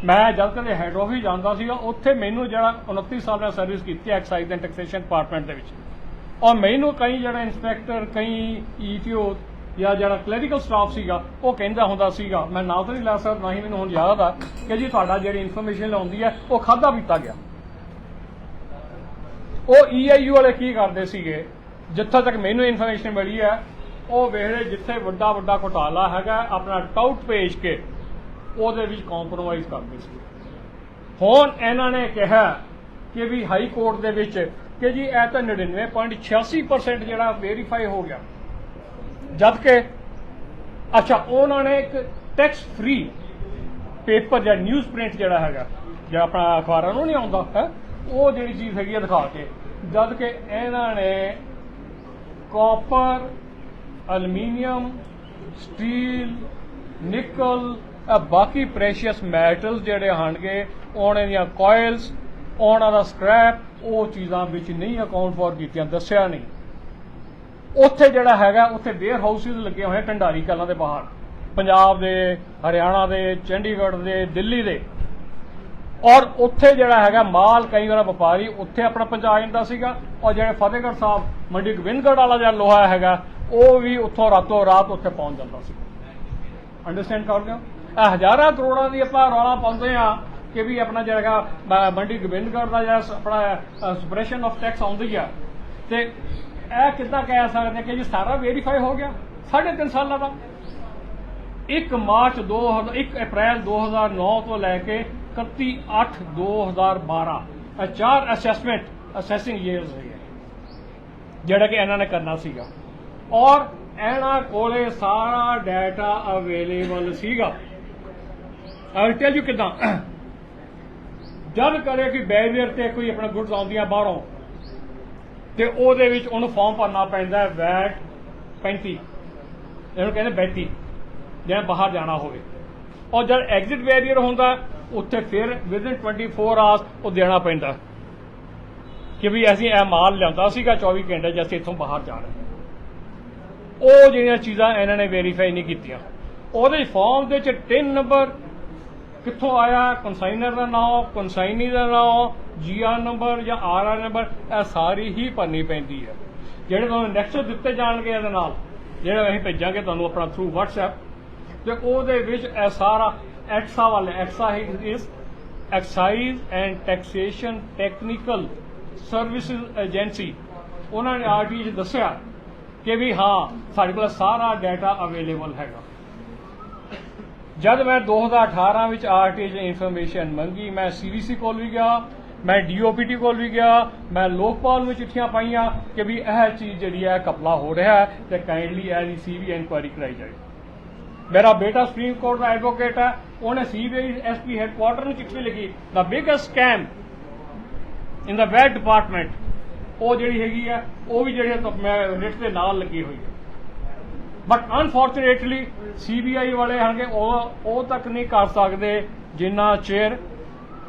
ਮੈਂ ਜਦ ਕਦੇ ਹੈਡ ਆਫਿਸ ਜਾਂਦਾ ਸੀਗਾ ਉੱਥੇ ਮੈਨੂੰ ਜਿਹੜਾ 29 ਸਾਲ ਮੈਂ ਸਰਵਿਸ ਕੀਤੀ ਐਕਸਾਈਜ਼ ਐਂਡ ਟੈਕਸੇਸ਼ਨ ਡਿਪਾਰਟਮੈਂਟ ਦੇ ਵਿੱਚ, ਔਰ ਮੈਨੂੰ ਕਈ ਜਿਹੜਾ ਇੰਸਪੈਕਟਰ, ਕਈ ETO ਜਾਂ ਜਿਹੜਾ ਕਲੈਰੀਕਲ ਸਟਾਫ ਸੀਗਾ ਉਹ ਕਹਿੰਦਾ ਹੁੰਦਾ ਸੀਗਾ, ਮੈਂ ਨਾਂ ਤਾਂ ਨਹੀਂ ਲੈ ਸਕਦਾ, ਨਾ ਹੀ ਮੈਨੂੰ ਹੁਣ ਯਾਦ ਆ, ਕਿ ਜੀ ਤੁਹਾਡਾ ਜਿਹੜੀ ਇਨਫੋਰਮੇਸ਼ਨ ਲਾਉਂਦੀ ਹੈ ਉਹ ਖਾਧਾ ਪੀਤਾ ਗਿਆ। ਉਹ EIU ਵਾਲੇ ਕੀ ਕਰਦੇ ਸੀਗੇ, ਜਿੱਥੋਂ ਤੱਕ ਮੈਨੂੰ ਇਨਫੋਰਮੇਸ਼ਨ ਮਿਲੀ ਹੈ, ਉਹ ਵੇਖਦੇ ਜਿੱਥੇ ਵੱਡਾ ਘੁਟਾਲਾ ਹੈਗਾ ਆਪਣਾ ਟਾਊਟ ਭੇਜ ਕੇ ਉਹਦੇ ਵਿੱਚ ਕੰਪਰੋਮਾਈਜ਼ ਕਰਦੇ ਸੀ। ਹੁਣ ਇਹਨਾਂ ਨੇ ਕਿਹਾ ਕਿ ਵੀ ਹਾਈ ਕੋਰਟ ਦੇ ਵਿੱਚ ਕਿ ਜੀ ਇਹ ਤਾਂ 99.86% ਜਿਹੜਾ ਵੈਰੀਫਾਈ ਹੋ ਗਿਆ, ਜਦ ਕਿ ਅੱਛਾ ਉਹਨਾਂ ਨੇ ਇੱਕ ਟੈਕਸ ਫ੍ਰੀ ਪੇਪਰ ਜਾਂ ਨਿਊਜ਼ ਪ੍ਰਿੰਟ ਜਿਹੜਾ ਹੈਗਾ, ਜਿਹੜਾ ਆਪਣਾ ਅਖਬਾਰਾਂ ਨੂੰ ਨਹੀਂ ਆਉਂਦਾ ਹੈ, ਉਹ ਜਿਹੜੀ ਚੀਜ਼ ਹੈਗੀ ਆ ਦਿਖਾ ਕੇ, ਜਦ ਕਿ ਇਹਨਾਂ ਨੇ ਕਾਪਰ, ਐਲੂਮੀਨੀਅਮ, ਸਟੀਲ, ਨਿਕਲ, ਬਾਕੀ ਪ੍ਰੈਸ਼ੀਅਸ ਮੈਟਲਸ ਜਿਹੜੇ ਹੋਣਗੇ, ਉਹਨਾਂ ਦੀਆਂ ਕੋਇਲਸ, ਉਹਨਾਂ ਦਾ ਸਕ੍ਰੈਪ, ਉਹ ਚੀਜ਼ਾਂ ਵਿੱਚ ਨਹੀਂ ਅਕਾਊਂਟ ਫਾਰ ਕੀਤੀਆਂ, ਦੱਸਿਆ ਨਹੀਂ। ਉੱਥੇ ਜਿਹੜਾ ਹੈਗਾ, ਉੱਥੇ ਵੇਅਰ ਹਾਊਸਿਸ ਲੱਗੇ ਹੋਏ ਢੰਡਾਰੀ ਕਲਾਂ ਦੇ ਬਾਹਰ, ਪੰਜਾਬ ਦੇ, ਹਰਿਆਣਾ ਦੇ, ਚੰਡੀਗੜ੍ਹ ਦੇ, ਦਿੱਲੀ ਦੇ, ਔਰ ਉੱਥੇ ਜਿਹੜਾ ਹੈਗਾ ਮਾਲ ਕਈ ਵਾਰ ਵਪਾਰੀ ਉੱਥੇ ਆਪਣਾ ਪਹੁੰਚਾ ਜਾਂਦਾ ਸੀਗਾ, ਔਰ ਜਿਹੜੇ ਫਤਿਹਗੜ੍ਹ ਸਾਹਿਬ ਮੰਡੀ ਗੋਬਿੰਦਗੜ੍ਹ ਵਾਲਾ ਜਿਹੜਾ ਲੋਹਾ ਹੈਗਾ, ਉਹ ਵੀ ਉੱਥੋਂ ਰਾਤੋਂ ਰਾਤ ਉੱਥੇ ਪਹੁੰਚ ਜਾਂਦਾ ਸੀ। ਅੰਡਰਸਟੈਂਡ ਕਰਦੇ ਹੋ? ਇਹ ਹਜ਼ਾਰਾਂ ਕਰੋੜਾਂ ਦੀ ਆਪਾਂ ਰੌਲਾ ਪਾਉਂਦੇ ਆ ਕਿ ਵੀ ਆਪਣਾ ਜਿਹੜਾ ਮੰਡੀ ਗੋਬਿੰਦਗੜ੍ਹ ਦਾ ਜਿਹੜਾ ਆਪਣਾ ਸਪਰੈਸ਼ਨ ਆਫ ਟੈਕਸ ਆਉਂਦੀ ਆ, ਤੇ ਇਹ ਕਿੱਦਾਂ ਕਹਿ ਸਕਦੇ ਕਿ ਜੀ ਸਾਰਾ ਵੈਰੀਫਾਈ ਹੋ ਗਿਆ 3.5 ਸਾਲਾਂ ਦਾ। 1 ਅਪ੍ਰੈਲ 2009 ਤੋਂ ਲੈ ਕੇ 31/8/2012 ਇਹ 4 ਅਸੈਸਿੰਗ ਈਅਰਸ ਹੈਗੇ ਜਿਹੜਾ ਕਿ ਇਹਨਾਂ ਨੇ ਕਰਨਾ ਸੀਗਾ, ਔਰ ਇਹਨਾਂ ਕੋਲੇ ਸਾਰਾ ਡਾਟਾ ਅਵੇਲੇਬਲ ਸੀਗਾ। ਆਈ ਵਿਲ ਟੈਲ ਯੂ ਕਿੱਦਾਂ। ਜਦ ਕਰੇ ਕਿ ਬੈਰੀਅਰ ਤੇ ਕੋਈ ਆਪਣਾ ਗੁੱਡਸ ਆਉਂਦੀਆਂ ਬਾਹਰੋਂ, ਤੇ ਉਹਦੇ ਵਿੱਚ ਉਹਨੂੰ ਫਾਰਮ ਭਰਨਾ ਪੈਂਦਾ ਹੈ ਵੈਟ 35, ਇਹਨੂੰ ਕਹਿੰਦੇ 32, ਜਿਹੜਾ ਬਾਹਰ ਜਾਣਾ ਹੋਵੇ, ਔਰ ਜਦ ਐਗਜ਼ਿਟ ਬੈਰੀਅਰ ਹੁੰਦਾ ਉੱਥੇ ਫਿਰ ਵਿਦਿਨ 24 ਆਵਰਸ ਉਹ ਦੇਣਾ ਪੈਂਦਾ ਕਿ ਵੀ ਅਸੀਂ ਇਹ ਮਾਲ ਲਿਆਉਂਦਾ ਸੀਗਾ 24 ਘੰਟੇ ਚ ਅਸੀਂ ਇੱਥੋਂ ਬਾਹਰ ਜਾਣਾ। ਉਹ ਜਿਹੜੀਆਂ ਚੀਜ਼ਾਂ ਇਹਨਾਂ ਨੇ ਵੈਰੀਫਾਈ ਨਹੀਂ ਕੀਤੀਆਂ। ਉਹਦੇ ਫਾਰਮ ਦੇ ਚ 3 ਨੰਬਰ ਕਿੱਥੋਂ ਆਇਆ, ਕੰਸਾਈਨਰ ਦਾ ਨਾਮ, ਕੰਸਾਈਨੀ ਦਾ ਨਾਮ, GR ਨੰਬਰ ਜਾਂ RR ਨੰਬਰ, ਇਹ ਸਾਰੀ ਹੀ ਭਰਨੀ ਪੈਂਦੀ ਹੈ। ਜਿਹੜੇ ਤੁਹਾਨੂੰ ਨੈਕਸਟ ਦਿੱਤੇ ਜਾਣਗੇ ਇਹਦੇ ਨਾਲ, ਜਿਹੜੇ ਅਸੀਂ ਭੇਜਾਂਗੇ ਤੁਹਾਨੂੰ ਆਪਣਾ ਥਰੂ WhatsApp, ਤੇ ਉਹਦੇ ਵਿੱਚ ਇਹ ਸਾਰਾ ਐਕਸਾ ਵਾਲੇ, exercise and taxation technical services agency, ਉਹਨਾਂ ਨੇ RTI 'ਚ ਦੱਸਿਆ ਕਿ ਵੀ ਹਾਂ ਸਾਡੇ ਕੋਲ ਸਾਰਾ ਡਾਟਾ ਅਵੇਲੇਬਲ ਹੈਗਾ। ਜਦ ਮੈਂ 2018 ਵਿੱਚ RTI 'ਚ ਇਨਫੋਰਮੇਸ਼ਨ ਮੰਗੀ, ਮੈਂ CVC ਕੋਲ ਵੀ ਗਿਆ, ਮੈਂ DOPT ਕੋਲ ਵੀ ਗਿਆ, ਮੈਂ ਲੋਕਪਾਲ ਨੂੰ ਚਿੱਠੀਆਂ ਪਾਈਆਂ ਕਿ ਵੀ ਇਹ ਚੀਜ਼ ਜਿਹੜੀ ਹੈ ਘਪਲਾ ਹੋ ਰਿਹਾ ਹੈ ਤੇ ਕਾਈਂਡਲੀ ਇਹਦੀ CBI ਇਨਕੁਆਇਰੀ ਕਰਾਈ ਜਾਏ। ਮੇਰਾ ਬੇਟਾ ਸੁਪਰੀਮ ਕੋਰਟ ਦਾ ਐਡਵੋਕੇਟ ਹੈ, ਉਹਨੇ CBI SP ਹੈਡਕੁਆਟਰ ਨੂੰ ਚਿੱਠੀ ਲਿਖੀ, ਦਾ ਬਿਗੇਸਟ ਸਕੈਮ ਇਨ ਦਾ ਵੈਟ ਡਿਪਾਰਟਮੈਂਟ, ਉਹ ਜਿਹੜੀ ਹੈਗੀ ਆ ਉਹ ਵੀ ਜਿਹੜੇ ਰਿਟ ਦੇ ਨਾਲ ਲੱਗੀ ਹੋਈ ਹੈ। ਬਟ ਅਨਫੋਰਚੂਨੇਟਲੀ CBI ਵਾਲੇ ਹੈਗੇ ਉਹ ਤੱਕ ਨਹੀਂ ਕਰ ਸਕਦੇ ਜਿੰਨਾ ਚਿਰ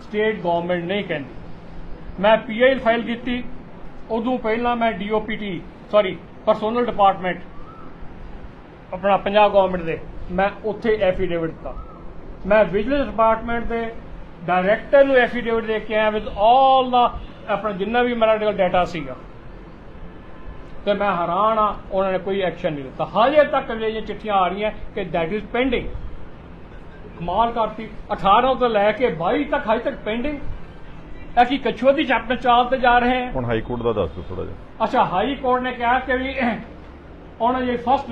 ਸਟੇਟ ਗਵਰਨਮੈਂਟ ਨਹੀਂ ਕਹਿੰਦੀ। ਮੈਂ PIL ਫਾਈਲ ਕੀਤੀ, ਉਦੋਂ ਪਹਿਲਾਂ ਮੈਂ ਪਰਸਨਲ ਡਿਪਾਰਟਮੈਂਟ ਆਪਣਾ ਪੰਜਾਬ ਗਵਰਨਮੈਂਟ ਦੇ, ਮੈਂ ਉੱਥੇ ਐਫੀਡੇਵਿਟ ਦਿੱਤਾ। ਮੈਂ ਵਿਜੀਲੈਂਸ ਡਿਪਾਰਟਮੈਂਟ ਦੇ ਡਾਇਰੈਕਟਰ ਨੂੰ ਐਫੀਡੇਵਿਟ ਦੇ ਕੇ ਆਇਆ ਵਿਦ ਆਲ ਦਾ ਆਪਣਾ ਜਿੰਨਾ ਵੀ ਮੇਰਾ ਡਾਟਾ ਸੀਗਾ, ਤੇ ਮੈਂ ਹੈਰਾਨ ਆ ਉਹਨਾਂ ਨੇ ਕੋਈ ਐਕਸ਼ਨ ਨਹੀਂ ਲਿੱਤਾ। ਹਜੇ ਤੱਕ ਜਿਹੜੀਆਂ ਚਿੱਠੀਆਂ ਆ ਰਹੀਆਂ ਕਿ ਦੈਟ ਇਜ਼ ਪੈਂਡਿੰਗ। ਕਮਾਲ ਕਰਤੀ, 18 ਤੋਂ ਲੈ ਕੇ 22 ਤੱਕ ਹਜੇ ਤੱਕ ਪੈਂਡਿੰਗ। ਇਹ ਕੀ ਕਛੂਆ ਦੀ ਆਪਣੇ ਚਾਲ ਤੇ ਜਾ ਰਹੇ ਹਨ। ਹੁਣ ਹਾਈ ਕੋਰਟ ਦਾ ਦੱਸ ਦਿਓ ਥੋੜਾ ਜਿਹਾ। ਅੱਛਾ, ਹਾਈ ਕੋਰਟ ਨੇ ਕਿਹਾ ਕਿ ਵੀ ਉਹਨਾਂ ਦੇ ਫਸਟ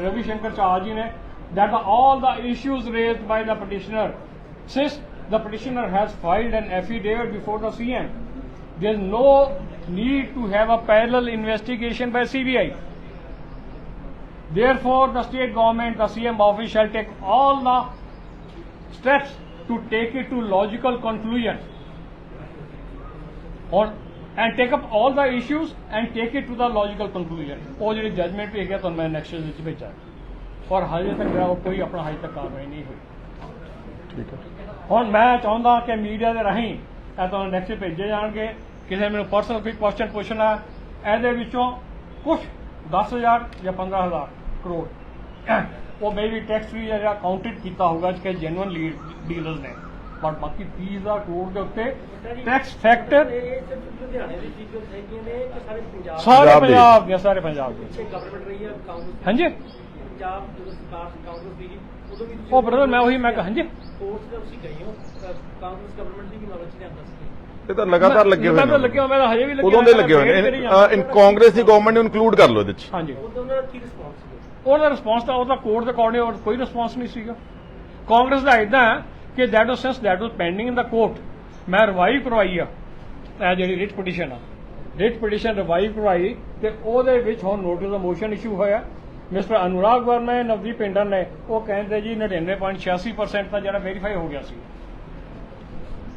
ਰਵੀ ਸ਼ੰਕਰ ਚਾਲ ਜੀ ਨੇ that all the issues raised by the petitioner, since the petitioner has filed an affidavit before the CM, there is no need to have a parallel investigation by CBI. Therefore, the state government, the CM office shall take all the steps to take it to logical conclusion and take up all the issues and take it to the logical conclusion. ਉਹ ਜਿਹੜੀ judgement ਵੀ ਹੈਗਾ ਤੁਹਾਨੂੰ ਮੈਂ next ਵਿੱਚ ਭੇਜਾਂ, ਪਰ ਹਜੇ ਤੱਕ ਕੋਈ ਆਪਣਾ ਹਜੇ ਤੱਕ ਕਾਰਵਾਈ ਨਹੀਂ ਹੋਈ। ਠੀਕ ਹੈ। ਹੁਣ ਮੈਂ ਚਾਹੁੰਦਾ ਕਿ ਮੀਡੀਆ ਦੇ ਰਾਹੀਂ ਇਹ ਤੁਹਾਨੂੰ ਨੈਕਸਟ ਭੇਜੇ ਜਾਣਗੇ। ਕਿਸੇ ਮੈਨੂੰ ਪਰਸਨਲ ਕੋਈ ਕੁਐਸਚਨ ਪੁੱਛਣਾ, ਇਹਦੇ ਵਿੱਚੋਂ ਕੁਝ 10,000 ਜਾਂ 15,000 ਕਰੋੜ ਉਹ ਮੇ ਵੀ ਟੈਕਸ ਫ੍ਰੀ ਜਿਹੜਾ ਕਾਊਂਟਡ ਕੀਤਾ ਹੋਊਗਾ ਕਿ ਜੈਨੂਅਨ ਡੀਲਰਸ ਨੇ, ਪਰ ਬਾਕੀ 30,000 ਕਰੋੜ ਦੇ ਉੱਤੇ ਟੈਕਸ ਫੈਕਟਰ ਸਾਰੇ ਪੰਜਾਬ ਦੀਆਂ, ਸਾਰੇ ਪੰਜਾਬ ਦੀਆਂ। ਹਾਂਜੀ ਉਹ ਬ੍ਰਦਰ ਮੈਂ ਉਹੀ ਮੈਂ ਕਿਹਾ ਹਾਂਜੀ ਇਹ ਤਾਂ ਲਗਾਤਾਰ ਲੱਗੇ ਹੋਏ ਨੇ। ਲੱਗੇ ਹੋਏ, ਮੈਂ ਹਜੇ ਵੀ ਉਦੋਂ ਦੇ ਲੱਗੇ ਹੋਏ ਨੇ। ਕਾਂਗਰਸ ਦੀ ਗਵਰਨਮੈਂਟ ਨੂੰ ਇਨਕਲੂਡ ਕਰ ਲਓ ਇਹਦੇ ਚ। ਹਾਂਜੀ, ਉਹਦਾ ਰਿਸਪੌਂਸ ਤਾਂ ਉਹਦਾ ਕੋਰਟ ਦੇ ਅਕੋਰਡਿੰਗ ਕੋਈ ਰਿਸਪੌਂਸ ਨਹੀਂ ਸੀਗਾ। ਕਾਂਗਰਸ ਦਾ ਇਦਾਂ ਕਿ that was pending in the court. ਮੈਂ ਰਿਵਾਈਵ ਕਰਵਾਈ ਆ ਇਹ ਜਿਹੜੀ ਰਿਟ ਪਟੀਸ਼ਨ ਆ, ਰਿਟ ਪਟੀਸ਼ਨ ਰਿਵਾਈਵ ਕਰਵਾਈ ਤੇ ਉਹਦੇ ਵਿੱਚ ਹੁਣ ਨੋਟਿਸ ਦਾ ਮੋਸ਼ਨ ਇਸ਼ੂ ਹੋਇਆ। ਮਿਸਟਰ ਅਨੁਰਾਗ ਵਰਮਾ ਨੇ ਨਵਦੀਪ ਪਿੰਡਰ ਨੇ ਉਹ ਕਹਿੰਦੇ ਜੀ 99.86% ਤਾਂ ਜਿਹੜਾ ਵੈਰੀਫਾਈ ਹੋ ਗਿਆ ਸੀ।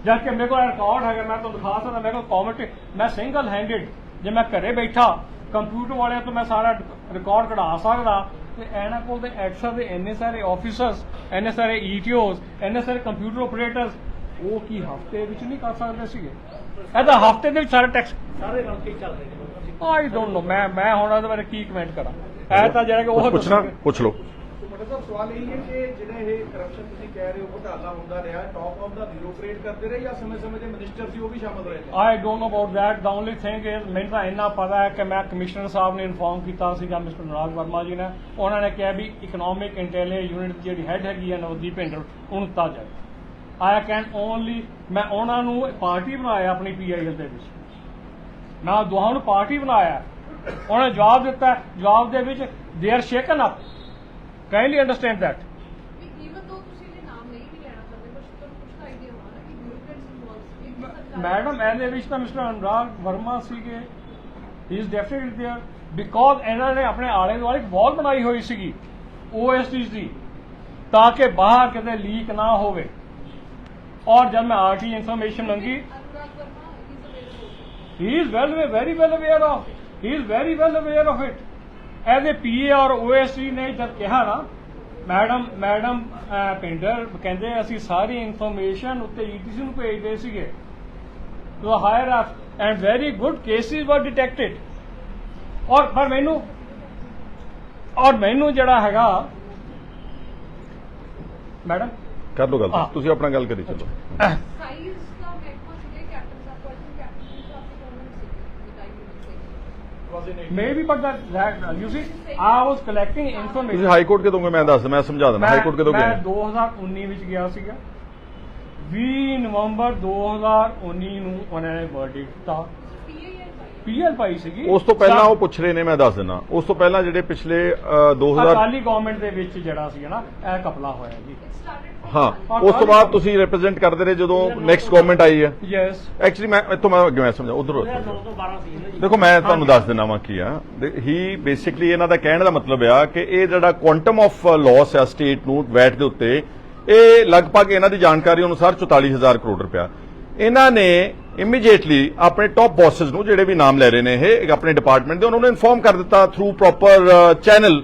ਜਦ ਕਿ ਮੇਰੇ ਕੋਲ ਰਿਕਾਰਡ ਹੈਗਾ, ਮੈਂ ਤੁਹਾਨੂੰ ਦਿਖਾ ਸਕਦਾ, ਮੇਰੇ ਕੋਲ ਕਮੈਂਟ, ਮੈਂ ਸਿੰਗਲ ਹੈਂਡਡ ਜੇ ਮੈਂ ਘਰੇ ਬੈਠਾ ਕੰਪਿਊਟਰ ਵਾਲਿਆਂ ਤੋਂ ਮੈਂ ਸਾਰਾ ਰਿਕਾਰਡ ਕਢਾ ਸਕਦਾ ਤੇ ਇਹਨਾਂ ਕੋਲ ਦੇ ਐਕਸਰ ਦੇ ਇੰਨੇ ਸਾਰੇ ਆਫੀਸਰਸ, ਇੰਨੇ ਸਾਰੇ ਈਟੀਓਜ਼, ਇੰਨੇ ਸਾਰੇ ਕੰਪਿਊਟਰ ਆਪਰੇਟਰਸ, ਉਹ ਕੀ ਹਫਤੇ ਵਿੱਚ ਨਹੀਂ ਕਰ ਸਕਦੇ ਸੀਗੇ? ਇਹ ਤਾਂ ਹਫਤੇ ਦੇ ਵਿੱਚ ਸਾਰੇ ਟੈਕਸ ਸਾਰੇ ਰਲ ਕੇ ਚੱਲ ਰਹੇ ਨੇ। ਆਈ ਡੋਨਟ ਨੋ, ਮੈਂ ਹੁਣ ਉਹਦੇ ਬਾਰੇ ਕੀ ਕਮੈਂਟ ਕਰਾਂ। ਇਹ ਤਾਂ ਜਿਹੜਾ ਕਿ ਉਹ ਪੁੱਛਣਾ ਪੁੱਛ ਲਓ। ਮਤਲਬ ਸਵਾਲ ਇਹ ਹੈ ਕਿ ਜਿਹੜਾ ਇਹ ਕਰਪਸ਼ਨ ਤੁਸੀਂ ਕਹਿ ਰਹੇ ਹੋ ਘੁਟਾਲਾ ਹੁੰਦਾ ਰਿਹਾ, ਟਾਪ ਆਫ ਦਾ ਬਿਊਰੋਕਰੇਟ ਕਰਦੇ ਰਹੇ ਜਾਂ ਸਮੇਂ-ਸਮੇਂ ਦੇ ਮਿਨਿਸਟਰ ਸੀ ਉਹ ਵੀ ਸ਼ਾਮਲ ਰਹੇ ਨੇ? I don't know about that. The only thing is ਮੈਨੂੰ ਤਾਂ ਇੰਨਾ ਪਤਾ ਹੈ ਕਿ ਮੈਂ ਕਮਿਸ਼ਨਰ ਸਾਹਿਬ ਨੇ ਇਨਫੋਰਮ ਕੀਤਾ ਸੀਗਾ ਮਿਸਟਰ ਅਨੁਰਾਗ ਵਰਮਾ ਜੀ ਨੇ, ਉਹਨਾਂ ਨੇ ਕਿਹਾ ਵੀ ਇਕਨੋਮਿਕ ਇੰਟੈਲੀਜੈਂਸ ਯੂਨਿਟ ਜਿਹੜੀ ਹੈਡ ਹੈਗੀ ਹੈ ਨਵਦੀਪ ਪਿੰਡਰ, ਉਹਨੂੰ ਦਿੱਤਾ ਜਾਏ। ਆਈ ਕੈਨ ਓਨਲੀ, ਮੈਂ ਉਹਨਾਂ ਨੂੰ ਪਾਰਟੀ ਬਣਾਇਆ ਆਪਣੀ PIL ਦੇ ਵਿੱਚ, ਮੈਂ ਦੋਹਾਂ ਨੂੰ ਪਾਰਟੀ ਬਣਾਇਆ। ਉਹਨੇ ਜਵਾਬ ਦਿੱਤਾ, ਜਵਾਬ ਦੇ ਵਿੱਚ they are shaken up. Kindly understand that. Madam ਇਹਦੇ ਵਿੱਚ ਤਾਂ ਮਿਸਟਰ ਅਨੁਰਾਗ ਵਰਮਾ ਸੀਗੇ, he is definitely there because ਇਹਨਾਂ ਨੇ ਆਪਣੇ ਆਲੇ ਦੁਆਲੇ ਇੱਕ ਵਾਲ ਬਣਾਈ ਹੋਈ ਸੀਗੀ OSTs ਦੀ, ਤਾਂ ਕਿ ਬਾਹਰ ਕਿਤੇ ਲੀਕ ਨਾ ਹੋਵੇ। ਔਰ ਜਦ ਮੈਂ RT ਇਨਫੋਰਮੇਸ਼ਨ ਮੰਗੀ, he is very well aware of it. As a PA ਔਰ OST ਨੇ ਜਦ ਕਿਹਾ ਨਾ, ਮੈਡਮ ਪਿੰਡਰ ਕਹਿੰਦੇ ਅਸੀਂ ਸਾਰੀ ਇਨਫੋਰਮੇਸ਼ਨ ਉੱਤੇ ETC ਨੂੰ ਭੇਜਦੇ ਸੀਗੇ to higher up and very good cases were detected. ਔਰ ਪਰ ਮੈਨੂੰ ਜਿਹੜਾ ਹੈਗਾ, ਮੈਡਮ ਕਰ ਲਓ ਗੱਲ, ਤੁਸੀਂ ਆਪਣਾ ਗੱਲ ਕਰੀ ਚਲੋ। Maybe, but that you see, I was collecting information. ਤੁਸੀਂ ਹਾਈ ਕੋਰਟ ਕਿਦੋਂ ਗਏ? ਮੈਂ ਦੱਸ, ਮੈਂ ਸਮਝਾ ਦਿੰਦਾ। ਹਾਈ ਕੋਰਟ ਕਿਦੋਂ ਗਏ? ਮੈਂ 2019 ਵਿੱਚ ਗਿਆ ਸੀਗਾ। 20 ਨਵੰਬਰ 2019 ਨੂੰ ਉਹਨਾਂ ਨੇ ਵਰਡਿਕਟ ਦਿੱਤਾ। PL ਪਾਈ ਸੀਗੀ। ਉਸ ਤੋਂ ਪਹਿਲਾਂ ਉਹ ਪੁੱਛ ਰਹੇ ਨੇ, ਮੈਂ ਦੱਸ ਦਿੰਦਾ। ਉਸ ਤੋਂ ਪਹਿਲਾਂ ਜਿਹੜੇ ਪਿਛਲੇ 2000 ਅਕਾਲੀ ਗਵਰਨਮੈਂਟ ਦੇ ਵਿੱਚ ਜਿਹੜਾ ਸੀ ਨਾ, ਇਹ ਕਪਲਾ ਹੋਇਆ ਜੀ। ਹਾਂ, ਉਸ ਤੋਂ ਬਾਅਦ ਤੁਸੀਂ ਰਿਪਰੈਜ਼ੈਂਟ ਕਰਦੇ ਰਹੇ ਜਦੋਂ ਨੈਕਸਟ ਗਵਰਨਮੈਂਟ ਆਈ ਹੈ। ਯੈਸ, ਐਕਚੁਅਲੀ ਮੈਂ ਇੱਥੋਂ ਮੈਂ ਸਮਝਾ ਉਧਰ ਦੇਖੋ, ਮੈਂ ਤੁਹਾਨੂੰ ਦੱਸ ਦਿੰਦਾ ਵਾਂ ਕੀ ਆ। ਹੀ ਬੇਸਿਕਲੀ ਇਹਨਾਂ ਦਾ ਕਹਿਣ ਦਾ ਮਤਲਬ ਆ ਕਿ ਇਹ ਜਿਹੜਾ ਕੁਆਂਟਮ ਆਫ ਲਾਸ ਆ ਸਟੇਟ ਨੂੰ ਵੈਟ ਦੇ ਉੱਤੇ, ਇਹ ਲਗਭਗ ਇਹਨਾਂ ਦੀ ਜਾਣਕਾਰੀ ਅਨੁਸਾਰ 44,000 ਕਰੋੜ ਰੁਪਇਆ। ਇਹਨਾਂ ਨੇ ਇਮੀਡੀਏਟਲੀ ਆਪਣੇ ਟੌਪ ਬੌਸਸ ਨੂੰ, ਜਿਹੜੇ ਵੀ ਨਾਮ ਲੈ ਰਹੇ ਨੇ ਇਹ ਆਪਣੇ ਡਿਪਾਰਟਮੈਂਟ ਦੇ, ਉਹਨਾਂ ਨੂੰ ਇਨਫੋਰਮ ਕਰ ਦਿੱਤਾ ਥਰੂ ਪ੍ਰੋਪਰ ਚੈਨਲ।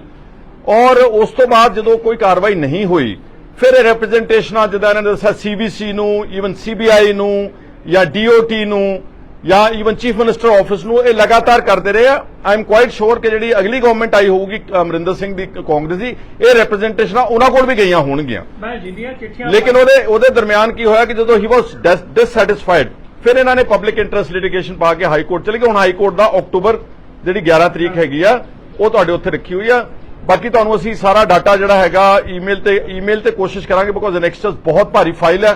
ਔਰ ਉਸ ਤੋਂ ਬਾਅਦ ਜਦੋਂ ਕੋਈ ਕਾਰਵਾਈ ਨਹੀਂ ਹੋਈ, ਫਿਰ ਇਹ ਰਿਪਰੈਜ਼ੈਂਟੇਸ਼ਨਾਂ ਜਿੱਦਾਂ ਇਹਨਾਂ ਨੇ ਦੱਸਿਆ CBC ਨੂੰ, ਈਵਨ CBI ਨੂੰ ਜਾਂ DOT ਨੂੰ ਜਾਂ ਈਵਨ ਚੀਫ ਮਿਨਿਸਟਰ ਆਫਿਸ ਨੂੰ, ਇਹ ਲਗਾਤਾਰ ਕਰਦੇ ਰਹੇ ਆ। ਆਈ ਐਮ ਕੁਆਇਟ ਸ਼ੋਰ ਕਿ ਜਿਹੜੀ ਅਗਲੀ ਗਵਰਨਮੈਂਟ ਆਈ ਹੋਊਗੀ ਅਮਰਿੰਦਰ ਸਿੰਘ ਦੀ ਕਾਂਗਰਸ ਦੀ, ਇਹ ਰਿਪਰੈਜ਼ੈਂਟੇਸ਼ਨਾਂ ਉਹਨਾਂ ਕੋਲ ਵੀ ਗਈਆਂ ਹੋਣਗੀਆਂ। ਮੈਂ ਜਿੰਨੀਆਂ ਚਿੱਠੀਆਂ, ਲੇਕਿਨ ਉਹਦੇ ਦਰਮਿਆਨ ਕੀ ਹੋਇਆ ਕਿ ਜਦੋਂ ਹੀ ਵਾਸ ਡਿਸਸੈਟੀਸਫਾਈਡ, ਫਿਰ ਇਹਨਾਂ ਨੇ ਪਬਲਿਕ ਇੰਟਰਸਟ ਲਿਟੀਗੇਸ਼ਨ ਪਾ ਕੇ ਹਾਈ ਕੋਰਟ ਚਲੇ ਗਏ। ਹੁਣ ਹਾਈ ਕੋਰਟ ਦਾ ਅਕਤੂਬਰ ਜਿਹੜੀ 11 ਤਰੀਕ ਹੈਗੀ ਆ, ਉਹ ਤੁਹਾਡੇ ਉੱਥੇ ਰੱਖੀ ਹੋਈ ਆ। ਬਾਕੀ ਤੁਹਾਨੂੰ ਅਸੀਂ ਸਾਰਾ ਡਾਟਾ ਜਿਹੜਾ ਹੈਗਾ ਈਮੇਲ ਤੇ ਕੋਸ਼ਿਸ਼ ਕਰਾਂਗੇ, ਬਿਕੋਜ਼ ਐਨੈਕਸਟਸ ਬਹੁਤ ਭਾਰੀ ਫਾਈਲ ਹੈ।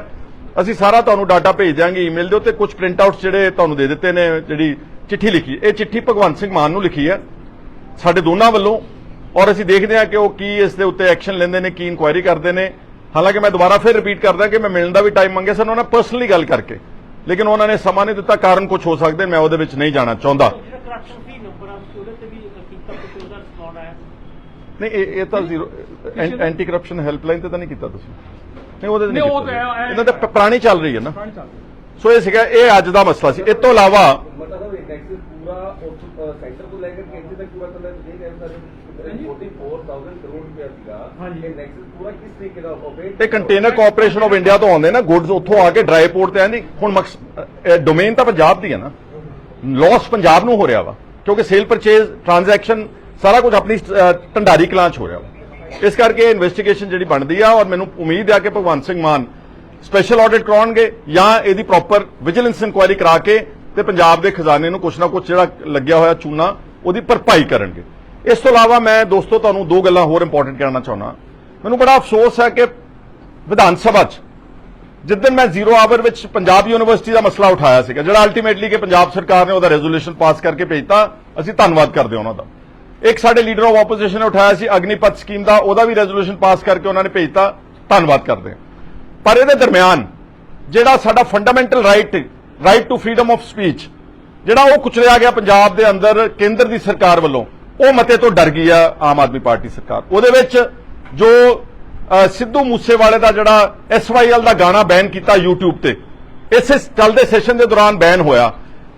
ਅਸੀਂ ਸਾਰਾ ਤੁਹਾਨੂੰ ਡਾਟਾ ਭੇਜ ਦਿਆਂਗੇ ਈਮੇਲ ਦੇ ਉੱਤੇ। ਕੁਝ ਪ੍ਰਿੰਟ ਆਊਟਸ ਜਿਹੜੇ ਤੁਹਾਨੂੰ ਦੇ ਦਿੱਤੇ ਨੇ, ਜਿਹੜੀ ਚਿੱਠੀ ਲਿਖੀ, ਇਹ ਚਿੱਠੀ ਭਗਵੰਤ ਸਿੰਘ ਮਾਨ ਨੂੰ ਲਿਖੀ ਹੈ ਸਾਡੇ ਦੋਨਾਂ ਵੱਲੋਂ। ਔਰ ਅਸੀਂ ਦੇਖਦੇ ਹਾਂ ਕਿ ਉਹ ਕੀ ਇਸ ਦੇ ਉੱਤੇ ਐਕਸ਼ਨ ਲੈਂਦੇ ਨੇ, ਕੀ ਇਨਕੁਆਇਰੀ ਕਰਦੇ ਨੇ। ਹਾਲਾਂਕਿ ਮੈਂ ਦੁਬਾਰਾ ਫਿਰ ਰਿਪੀਟ ਕਰਦਾ ਕਿ ਮੈਂ ਮਿਲਣ ਦਾ ਵੀ ਟਾਈਮ ਮੰਗਿਆ ਸੀ ਉਹਨਾਂ ਨਾਲ ਪਰਸਨਲੀ ਗੱਲ ਕਰਕੇ, ਲੇਕਿਨ ਉਹਨਾਂ ਨੇ ਸਮਾਂ ਨਹੀਂ ਦਿੱਤਾ। ਕਾਰਨ ਕੁਝ ਹੋ ਸਕਦੇ, ਮੈਂ ਉਹਦੇ ਵਿੱਚ ਨਹੀਂ ਜਾਣਾ ਚਾਹੁੰਦਾ। ਨਹੀਂ, ਇਹ ਤਾਂ ਜ਼ੀਰੋ ਐਂਟੀ ਕਰਪਸ਼ਨ ਹੈਲਪਲਾਈਨ ਤੇ ਤਾਂ ਨਹੀਂ ਕੀਤਾ ਤੁਸੀਂ? ਨਹੀਂ, ਉਹਦੇ ਨਹੀਂ ਕੀਤਾ। ਇਹਨਾਂ ਤਾਂ ਪੁਰਾਣੀ ਚੱਲ ਰਹੀ ਹੈ ਨਾ। ਸੋ ਇਹ ਸੀਗਾ, ਇਹ ਅੱਜ ਦਾ ਮਸਲਾ ਸੀ। ਇਸ ਤੋਂ ਇਲਾਵਾ ਮਤਲਬ ਇੰਡੈਕਸ ਪੂਰਾ ਸੈਂਟਰ ਤੋਂ ਲੈ ਕੇ ਕੇਂਦਰ ਤੱਕ ਪੂਰਾ ਚੱਲਦਾ ਹੈ। 44,000 ਕਰੋੜ ਰੁਪਇਆ ਸੀਗਾ। ਹਾਂਜੀ, ਇੰਡੈਕਸ ਪੂਰਾ ਕਿਸ ਤਰੀਕੇ ਦਾ ਆਪਰੇਟ? ਇਹ ਕੰਟੇਨਰ ਕਾਰਪੋਰੇਸ਼ਨ ਆਫ ਇੰਡੀਆ ਤੋਂ ਆਉਂਦੇ ਨਾ ਗੁੱਡਸ, ਉੱਥੋਂ ਆ ਕੇ ਡਰਾਈ ਪੋਰਟ ਤੇ ਆਂਦੀ। ਹੁਣ ਡੋਮੇਨ ਤਾਂ ਪੰਜਾਬ ਦੀ ਹੈ ਨਾ, ਲਾਸ ਪੰਜਾਬ ਨੂੰ ਹੋ ਰਿਹਾ ਵਾ, ਕਿਉਂਕਿ ਸੇਲ ਪਰਚੇਜ਼ ਟ੍ਰਾਂਜੈਕਸ਼ਨ ਸਾਰਾ ਕੁਝ ਆਪਣੀ ਢੰਡਾਰੀ ਕਲਾਂ 'ਚ ਹੋ ਰਿਹਾ ਵਾ। ਇਸ ਕਰਕੇ ਇਨਵੈਸਟੀਗੇਸ਼ਨ ਜਿਹੜੀ ਬਣਦੀ ਆ, ਔਰ ਮੈਨੂੰ ਉਮੀਦ ਆ ਕਿ ਭਗਵੰਤ ਸਿੰਘ ਮਾਨ ਸਪੈਸ਼ਲ ਆਡਿਟ ਕਰਾਉਣਗੇ ਜਾਂ ਇਹਦੀ ਪ੍ਰੋਪਰ ਵਿਜੀਲੈਂਸ ਇਨਕੁਆਇਰੀ ਕਰਾ ਕੇ ਤੇ ਪੰਜਾਬ ਦੇ ਖਜ਼ਾਨੇ ਨੂੰ ਕੁਛ ਨਾ ਕੁਛ ਜਿਹੜਾ ਲੱਗਿਆ ਹੋਇਆ ਚੂਨਾ, ਉਹਦੀ ਭਰਪਾਈ ਕਰਨਗੇ। ਇਸ ਤੋਂ ਇਲਾਵਾ ਮੈਂ ਦੋਸਤੋ ਤੁਹਾਨੂੰ ਦੋ ਗੱਲਾਂ ਹੋਰ ਇੰਪੋਰਟੈਂਟ ਕਹਿਣਾ ਚਾਹੁੰਦਾ। ਮੈਨੂੰ ਬੜਾ ਅਫਸੋਸ ਹੈ ਕਿ ਵਿਧਾਨ ਸਭਾ 'ਚ ਜਿੱਦਣ ਮੈਂ ਜ਼ੀਰੋ ਆਵਰ ਵਿੱਚ ਪੰਜਾਬ ਯੂਨੀਵਰਸਿਟੀ ਦਾ ਮਸਲਾ ਉਠਾਇਆ ਸੀਗਾ, ਜਿਹੜਾ ਅਲਟੀਮੇਟਲੀ ਕਿ ਪੰਜਾਬ ਸਰਕਾਰ ਨੇ ਉਹਦਾ ਰੈਜ਼ੋਲੂਸ਼ਨ ਪਾਸ ਕਰਕੇ ਭੇਜਤਾ, ਅਸੀਂ ਧੰਨਵਾਦ ਕਰਦੇ ਹਾਂ ਉਹਨਾਂ ਦਾ। ਇੱਕ ਸਾਡੇ ਲੀਡਰ ਆਫ ਆਪੋਜੀਸ਼ਨ ਨੇ ਉਠਾਇਆ ਸੀ ਅਗਨੀਪਥ ਸਕੀਮ ਦਾ, ਉਹਦਾ ਵੀ ਰੈਜ਼ੋਲੂਸ਼ਨ ਪਾਸ ਕਰਕੇ ਉਹਨਾਂ ਨੇ ਭੇਜਤਾ, ਧੰਨਵਾਦ ਕਰਦੇ ਹਾਂ। ਪਰ ਇਹਦੇ ਦਰਮਿਆਨ ਜਿਹੜਾ ਸਾਡਾ fundamental right to freedom of speech, ਜਿਹੜਾ ਉਹ ਕੁਚਲਿਆ ਗਿਆ ਪੰਜਾਬ ਦੇ ਅੰਦਰ ਕੇਂਦਰ ਦੀ ਸਰਕਾਰ ਵੱਲੋਂ, ਉਹ ਮਤੇ ਤੋਂ ਡਰ ਗਈ ਆ ਆਮ ਆਦਮੀ ਪਾਰਟੀ ਸਰਕਾਰ। ਉਹਦੇ ਵਿੱਚ ਜੋ ਸਿੱਧੂ ਮੂਸੇਵਾਲੇ ਦਾ ਜਿਹੜਾ SYL ਦਾ ਗਾਣਾ ਬੈਨ ਕੀਤਾ YouTube ਤੇ, ਇਸੇ ਚੱਲਦੇ ਸੈਸ਼ਨ ਦੇ ਦੌਰਾਨ ਬੈਨ ਹੋਇਆ,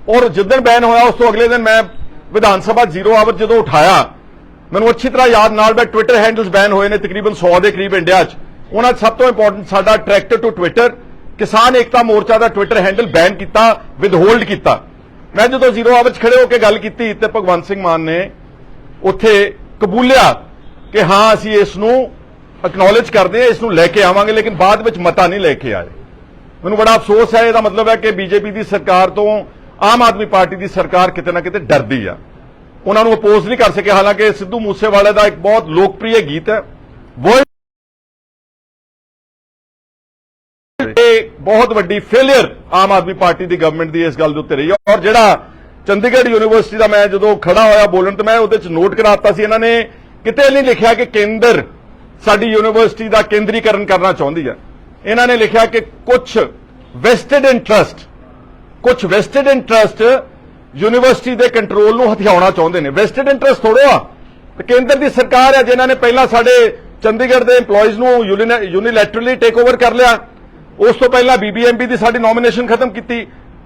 ਔਰ ਜਿੱਦਣ ਬੈਨ ਹੋਇਆ ਉਸ ਤੋਂ ਅਗਲੇ ਦਿਨ ਮੈਂ ਵਿਧਾਨ ਸਭਾ 0 ਆਵਰ ਜਦੋਂ ਉਠਾਇਆ, ਮੈਨੂੰ ਅੱਛੀ ਤਰ੍ਹਾਂ ਯਾਦ ਨਾਲ ਮੈਂ ਟਵਿੱਟਰ ਹੈਂਡਲਸ ਬੈਨ ਹੋਏ ਨੇ ਤਕਰੀਬਨ 100 ਦੇ ਕਰੀਬ ਇੰਡੀਆ 'ਚ। ਉਹਨਾਂ 'ਚ ਸਭ ਤੋਂ ਇੰਪੋਰਟੈਂਟ ਸਾਡਾ ਟਰੈਕਟਰ ਟੂ ਟਵਿੱਟਰ ਕਿਸਾਨ ਏਕਤਾ ਮੋਰਚਾ ਦਾ ਟਵਿੱਟਰ ਹੈਂਡਲ ਬੈਨ ਕੀਤਾ, ਵਿਦਹੋਲਡ ਕੀਤਾ। ਮੈਂ ਜਦੋਂ 0 ਆਵਰ 'ਚ ਖੜੇ ਹੋ ਕੇ ਗੱਲ ਕੀਤੀ ਤੇ ਭਗਵੰਤ ਸਿੰਘ ਮਾਨ ਨੇ ਉੱਥੇ ਕਬੂਲਿਆ ਕਿ ਹਾਂ ਅਸੀਂ ਇਸ ਨੂੰ ਐਕਨੋਲੇਜ ਕਰਦੇ ਹਾਂ, ਇਸ ਨੂੰ ਲੈ ਕੇ ਆਵਾਂਗੇ, ਲੇਕਿਨ ਬਾਅਦ ਵਿੱਚ ਮਤਾ ਨਹੀਂ ਲੈ ਕੇ ਆਏ। ਮੈਨੂੰ ਬੜਾ ਅਫਸੋਸ ਹੈ। ਇਹਦਾ ਮਤਲਬ ਹੈ ਕਿ ਬੀਜੇਪੀ ਦੀ ਸਰਕਾਰ ਤੋਂ ਆਮ ਆਦਮੀ ਪਾਰਟੀ ਦੀ ਸਰਕਾਰ ਕਿਤੇ ਨਾ ਕਿਤੇ ਡਰਦੀ ਆ, ਉਹਨਾਂ ਨੂੰ ਅਪੋਜ਼ ਨਹੀਂ ਕਰ ਸਕੇ। ਹਾਲਾਂਕਿ ਸਿੱਧੂ ਮੂਸੇਵਾਲੇ ਦਾ ਇੱਕ ਬਹੁਤ ਲੋਕਪ੍ਰਿਯ ਗੀਤ ਹੈ ਉਹ, ਇਹ ਬਹੁਤ ਵੱਡੀ ਫੇਲਿਅਰ ਆਮ ਆਦਮੀ ਪਾਰਟੀ ਦੀ ਗਵਰਨਮੈਂਟ ਦੀ ਇਸ ਗੱਲ ਦੇ ਉੱਤੇ ਰਹੀ ਹੈ। ਔਰ ਜਿਹੜਾ ਚੰਡੀਗੜ੍ਹ ਯੂਨੀਵਰਸਿਟੀ ਦਾ ਮੈਂ ਜਦੋਂ ਖੜਾ ਹੋਇਆ ਬੋਲਣ ਤੇ ਮੈਂ ਉਹਦੇ ਚ ਨੋਟ ਕਰਾਤਾ ਸੀ, ਇਹਨਾਂ ਨੇ ਕਿਤੇ ਨਹੀਂ ਲਿਖਿਆ ਕਿ ਕੇਂਦਰ ਸਾਡੀ ਯੂਨੀਵਰਸਿਟੀ ਦਾ ਕੇਂਦਰੀਕਰਨ ਕਰਨਾ ਚਾਹੁੰਦੀ ਹੈ। ਇਹਨਾਂ ਨੇ ਲਿਖਿਆ ਕਿ ਕੁਝ ਵੈਸਟਡ ਇੰਟਰਸਟ ਯੂਨੀਵਰਸਿਟੀ ਦੇ ਕੰਟਰੋਲ ਨੂੰ ਹਥਿਆਉਣਾ ਚਾਹੁੰਦੇ ਨੇ। ਵੈਸਟਡ ਇੰਟਰਸਟ ਥੋੜੋ ਆ, ਤੇ ਕੇਂਦਰ ਦੀ ਸਰਕਾਰ ਹੈ ਜਿਨ੍ਹਾਂ ਨੇ ਪਹਿਲਾਂ ਸਾਡੇ ਚੰਡੀਗੜ੍ਹ ਦੇ EMPLOYEES ਨੂੰ ਯੂਨੀਲੈਟਰਲੀ ਟੇਕ ਓਵਰ ਕਰ ਲਿਆ। ਉਸ ਤੋਂ ਪਹਿਲਾਂ BBMP ਦੀ ਸਾਡੀ ਨੋਮੀਨੇਸ਼ਨ ਖਤਮ ਕੀਤੀ,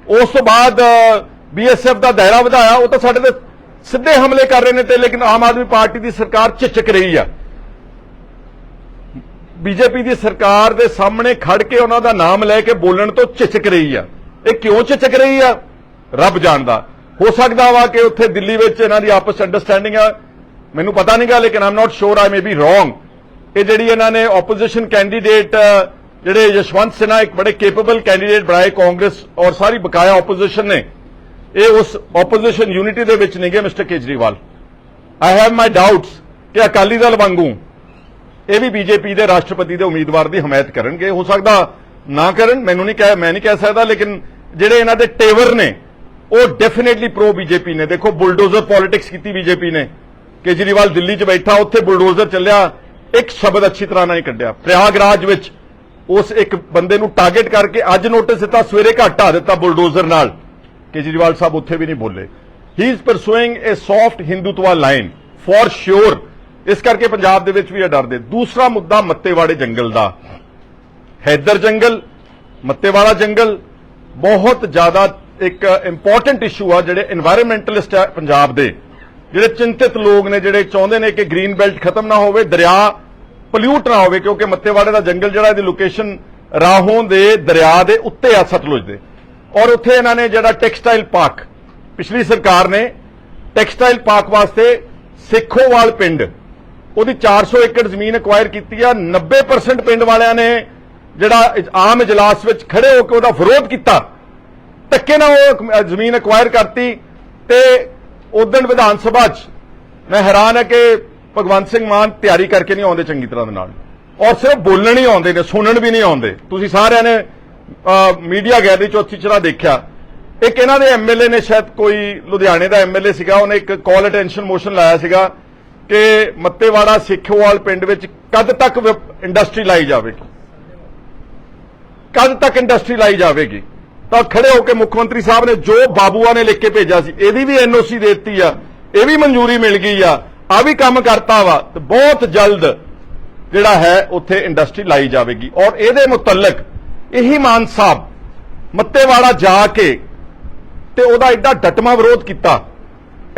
ਉਸ ਤੋਂ ਬਾਅਦ BSF ਦਾ ਦਾਇਰਾ ਵਧਾਇਆ। ਉਹ ਤਾਂ ਸਾਡੇ ਤੇ ਸਿੱਧੇ ਹਮਲੇ ਕਰ ਰਹੇ ਨੇ ਤੇ ਲੇਕਿਨ ਆਮ ਆਦਮੀ ਪਾਰਟੀ ਦੀ ਸਰਕਾਰ ਝਿਜਕ ਰਹੀ ਆ। ਬੀਜੇਪੀ ਦੀ ਸਰਕਾਰ ਦੇ ਸਾਹਮਣੇ ਖੜ ਕੇ ਉਹਨਾਂ ਦਾ ਨਾਮ ਲੈ ਕੇ ਬੋਲਣ ਤੋਂ ਝਿਜਕ ਰਹੀ ਆ। ਇਹ ਕਿਉਂ ਝਿਜਕ ਰਹੀ ਆ ਰੱਬ ਜਾਣਦਾ। ਹੋ ਸਕਦਾ ਵਾ ਕਿ ਉੱਥੇ ਦਿੱਲੀ ਵਿੱਚ ਇਹਨਾਂ ਦੀ ਆਪਸ ਅੰਡਰਸਟੈਂਡਿੰਗ ਆ, ਮੈਨੂੰ ਪਤਾ ਨਹੀਂਗਾ, ਲੇਕਿਨ ਆਮ ਨਾਟ ਸ਼ੋਰ, ਆਈ ਮੇ ਬੀ ਰੋਂਗ। ਇਹ ਜਿਹੜੀ ਇਹਨਾਂ ਨੇ ਆਪੋਜੀਸ਼ਨ ਕੈਂਡੀਡੇਟ ਜਿਹੜੇ ਯਸ਼ਵੰਤ ਸਿन्हा ਇੱਕ ਬੜੇ ਕੇਪੇਬਲ ਕੈਂਡੀਡੇਟ ਬਣਾਏ ਕਾਂਗਰਸ ਔਰ ਸਾਰੀ ਬਕਾਇਆ ਆਪੋਜੀਸ਼ਨ ਨੇ, ਇਹ ਉਸ ਆਪੋਜੀਸ਼ਨ ਯੂਨਿਟੀ ਦੇ ਵਿੱਚ ਨਹੀਂ ਗਏ mister Kejriwal. I have my doubts ਕਿ ਅਕਾਲੀ ਦਲ ਵਾਂਗੂ ਇਹ ਵੀ ਬੀਜੇਪੀ ਦੇ ਰਾਸ਼ਟਰਪਤੀ ਦੇ ਉਮੀਦਵਾਰ ਦੀ ਹਮਾਇਤ ਕਰਨਗੇ। ਹੋ ਸਕਦਾ ਨਾ ਕਰਨ, ਮੈਂ ਨਹੀਂ ਕਹਿ ਸਕਦਾ, ਲੇਕਿਨ ਜਿਹੜੇ ਇਹਨਾਂ ਦੇ ਟੇਵਰ ਨੇ ਉਹ ਡੈਫੀਨੇਟਲੀ ਪ੍ਰੋ ਬੀਜੇਪੀ ਨੇ। ਦੇਖੋ ਬੁਲਡੋਜ਼ਰ ਪੋਲਿਟਿਕਸ ਕੀਤੀ ਬੀਜੇਪੀ ਨੇ। ਕੇਜਰੀਵਾਲ ਦਿੱਲੀ 'ਚ ਬੈਠਾ, ਉੱਥੇ ਬੁਲਡੋਜ਼ਰ ਚੱਲਿਆ, ਇੱਕ ਸ਼ਬਦ ਅੱਛੀ ਤਰ੍ਹਾਂ ਨਾਲ ਹੀ ਕੱਢਿਆ। ਪ੍ਰਯਾਗਰਾਜ ਵਿੱਚ ਉਸ ਇੱਕ ਬੰਦੇ ਨੂੰ ਟਾਰਗੇਟ ਕਰਕੇ ਅੱਜ ਨੋਟਿਸ ਦਿੱਤਾ, ਸਵੇਰੇ ਘਟਾ ਦਿੱਤਾ ਬੁਲਡੋਜ਼ਰ ਨਾਲ। ਕੇਜਰੀਵਾਲ ਸਾਹਿਬ ਉੱਥੇ ਵੀ ਨਹੀਂ ਬੋਲੇ। ਹੀ is pursuing A soft Hindutva line for sure. ਇਸ ਕਰਕੇ ਪੰਜਾਬ ਦੇ ਵਿੱਚ ਵੀ ਇਹ ਡਰਦੇ। ਦੂਸਰਾ ਮੁੱਦਾ ਮੱਤੇਵਾੜੇ ਜੰਗਲ ਦਾ। ਹੈਦਰ ਜੰਗਲ, ਮੱਤੇਵਾੜਾ ਜੰਗਲ ਬਹੁਤ ਜ਼ਿਆਦਾ ਇੱਕ ਇੰਪੋਰਟੈਂਟ ਇਸ਼ੂ ਆ। ਜਿਹੜੇ এনवायरमेंटलिस्ट ਹੈ ਪੰਜਾਬ ਦੇ, ਜਿਹੜੇ ਚਿੰਤਿਤ ਲੋਕ ਨੇ, ਜਿਹੜੇ ਚਾਹੁੰਦੇ ਨੇ ਕਿ ਗ੍ਰੀਨ ਬੈਲਟ ਖਤਮ ਨਾ ਹੋਵੇ, ਦਰਿਆ ਪੋਲਿਊਟ ਨਾ ਹੋਵੇ, ਕਿਉਂਕਿ ਮੱਤੇਵਾੜੇ ਦਾ ਜੰਗਲ ਜਿਹੜਾ ਇਹਦੀ ਲੋਕੇਸ਼ਨ ਰਾਹੋਂ ਦੇ ਦਰਿਆ ਦੇ ਉੱਤੇ ਆ, ਸਤਲੁਜ ਦੇ। ਔਰ ਉੱਥੇ ਇਹਨਾਂ ਨੇ ਜਿਹੜਾ ਟੈਕਸਟਾਈਲ ਪਾਰਕ, ਪਿਛਲੀ ਸਰਕਾਰ ਨੇ ਟੈਕਸਟਾਈਲ ਪਾਰਕ ਵਾਸਤੇ ਸੇਖੋਵਾਲ ਪਿੰਡ ਉਹਦੀ 400 ਏਕੜ ਜ਼ਮੀਨ ਐਕਵਾਇਰ ਕੀਤੀ ਆ। 90% ਪਿੰਡ ਵਾਲਿਆਂ ਨੇ ਜਿਹੜਾ ਆਮ ਇਜਲਾਸ ਵਿੱਚ ਖੜੇ ਹੋ ਕੇ ਉਹਦਾ ਵਿਰੋਧ ਕੀਤਾ, ਧੱਕੇ ਨਾਲ ਉਹ ਜ਼ਮੀਨ ਐਕਵਾਇਰ ਕਰਤੀ। ਤੇ ਉਦੋਂ ਵਿਧਾਨ ਸਭਾ 'ਚ ਮੈਂ ਹੈਰਾਨ ਹੈ ਕਿ ਭਗਵੰਤ ਸਿੰਘ ਮਾਨ ਤਿਆਰੀ ਕਰਕੇ ਨਹੀਂ ਆਉਂਦੇ ਚੰਗੀ ਤਰ੍ਹਾਂ ਦੇ ਨਾਲ, ਔਰ ਸਿਰਫ ਬੋਲਣ ਹੀ ਆਉਂਦੇ ਨੇ, ਸੁਣਨ ਵੀ ਨਹੀਂ ਆਉਂਦੇ। ਤੁਸੀਂ ਸਾਰਿਆਂ ਨੇ ਮੀਡੀਆ ਗੈਲਰੀ 'ਚ ਅੱਛੀ ਤਰ੍ਹਾਂ ਦੇਖਿਆ। ਇੱਕ ਇਹਨਾਂ ਦੇ MLA ਨੇ, ਸ਼ਾਇਦ ਕੋਈ ਲੁਧਿਆਣੇ ਦਾ MLA ਸੀਗਾ, ਉਹਨੇ ਇੱਕ ਕਾਲ ਅਟੈਂਸ਼ਨ ਮੋਸ਼ਨ ਲਾਇਆ ਸੀਗਾ ਕਿ ਮੱਤੇਵਾੜਾ ਸੇਖੋਵਾਲ ਪਿੰਡ ਵਿੱਚ ਕਦ ਤੱਕ ਇੰਡਸਟਰੀ ਲਾਈ ਜਾਵੇਗੀ, ਕਦ ਤੱਕ ਇੰਡਸਟਰੀ ਲਾਈ ਜਾਵੇਗੀ। ਤਾਂ ਖੜੇ ਹੋ ਕੇ ਮੁੱਖ ਮੰਤਰੀ ਸਾਹਿਬ ਨੇ ਜੋ ਬਾਬੂਆ ਨੇ ਲਿਖ ਕੇ ਭੇਜਿਆ ਸੀ, ਇਹਦੀ ਵੀ NOC ਦੇ ਦਿੱਤੀ ਆ, ਇਹ ਵੀ ਮਨਜ਼ੂਰੀ ਮਿਲ ਗਈ ਆ ਵੀ ਕੰਮ ਕਰਤਾ ਵਾ, ਤੇ ਬਹੁਤ ਜਲਦ ਜਿਹੜਾ ਹੈ ਉੱਥੇ ਇੰਡਸਟਰੀ ਲਾਈ ਜਾਵੇਗੀ। ਔਰ ਇਹਦੇ ਮੁਤਲਕ ਇਹੀ ਮਾਨ ਸਾਹਿਬ ਮੱਤੇਵਾੜਾ ਜਾ ਕੇ ਤੇ ਉਹਦਾ ਐਡਾ ਡਟਮਾ ਵਿਰੋਧ ਕੀਤਾ,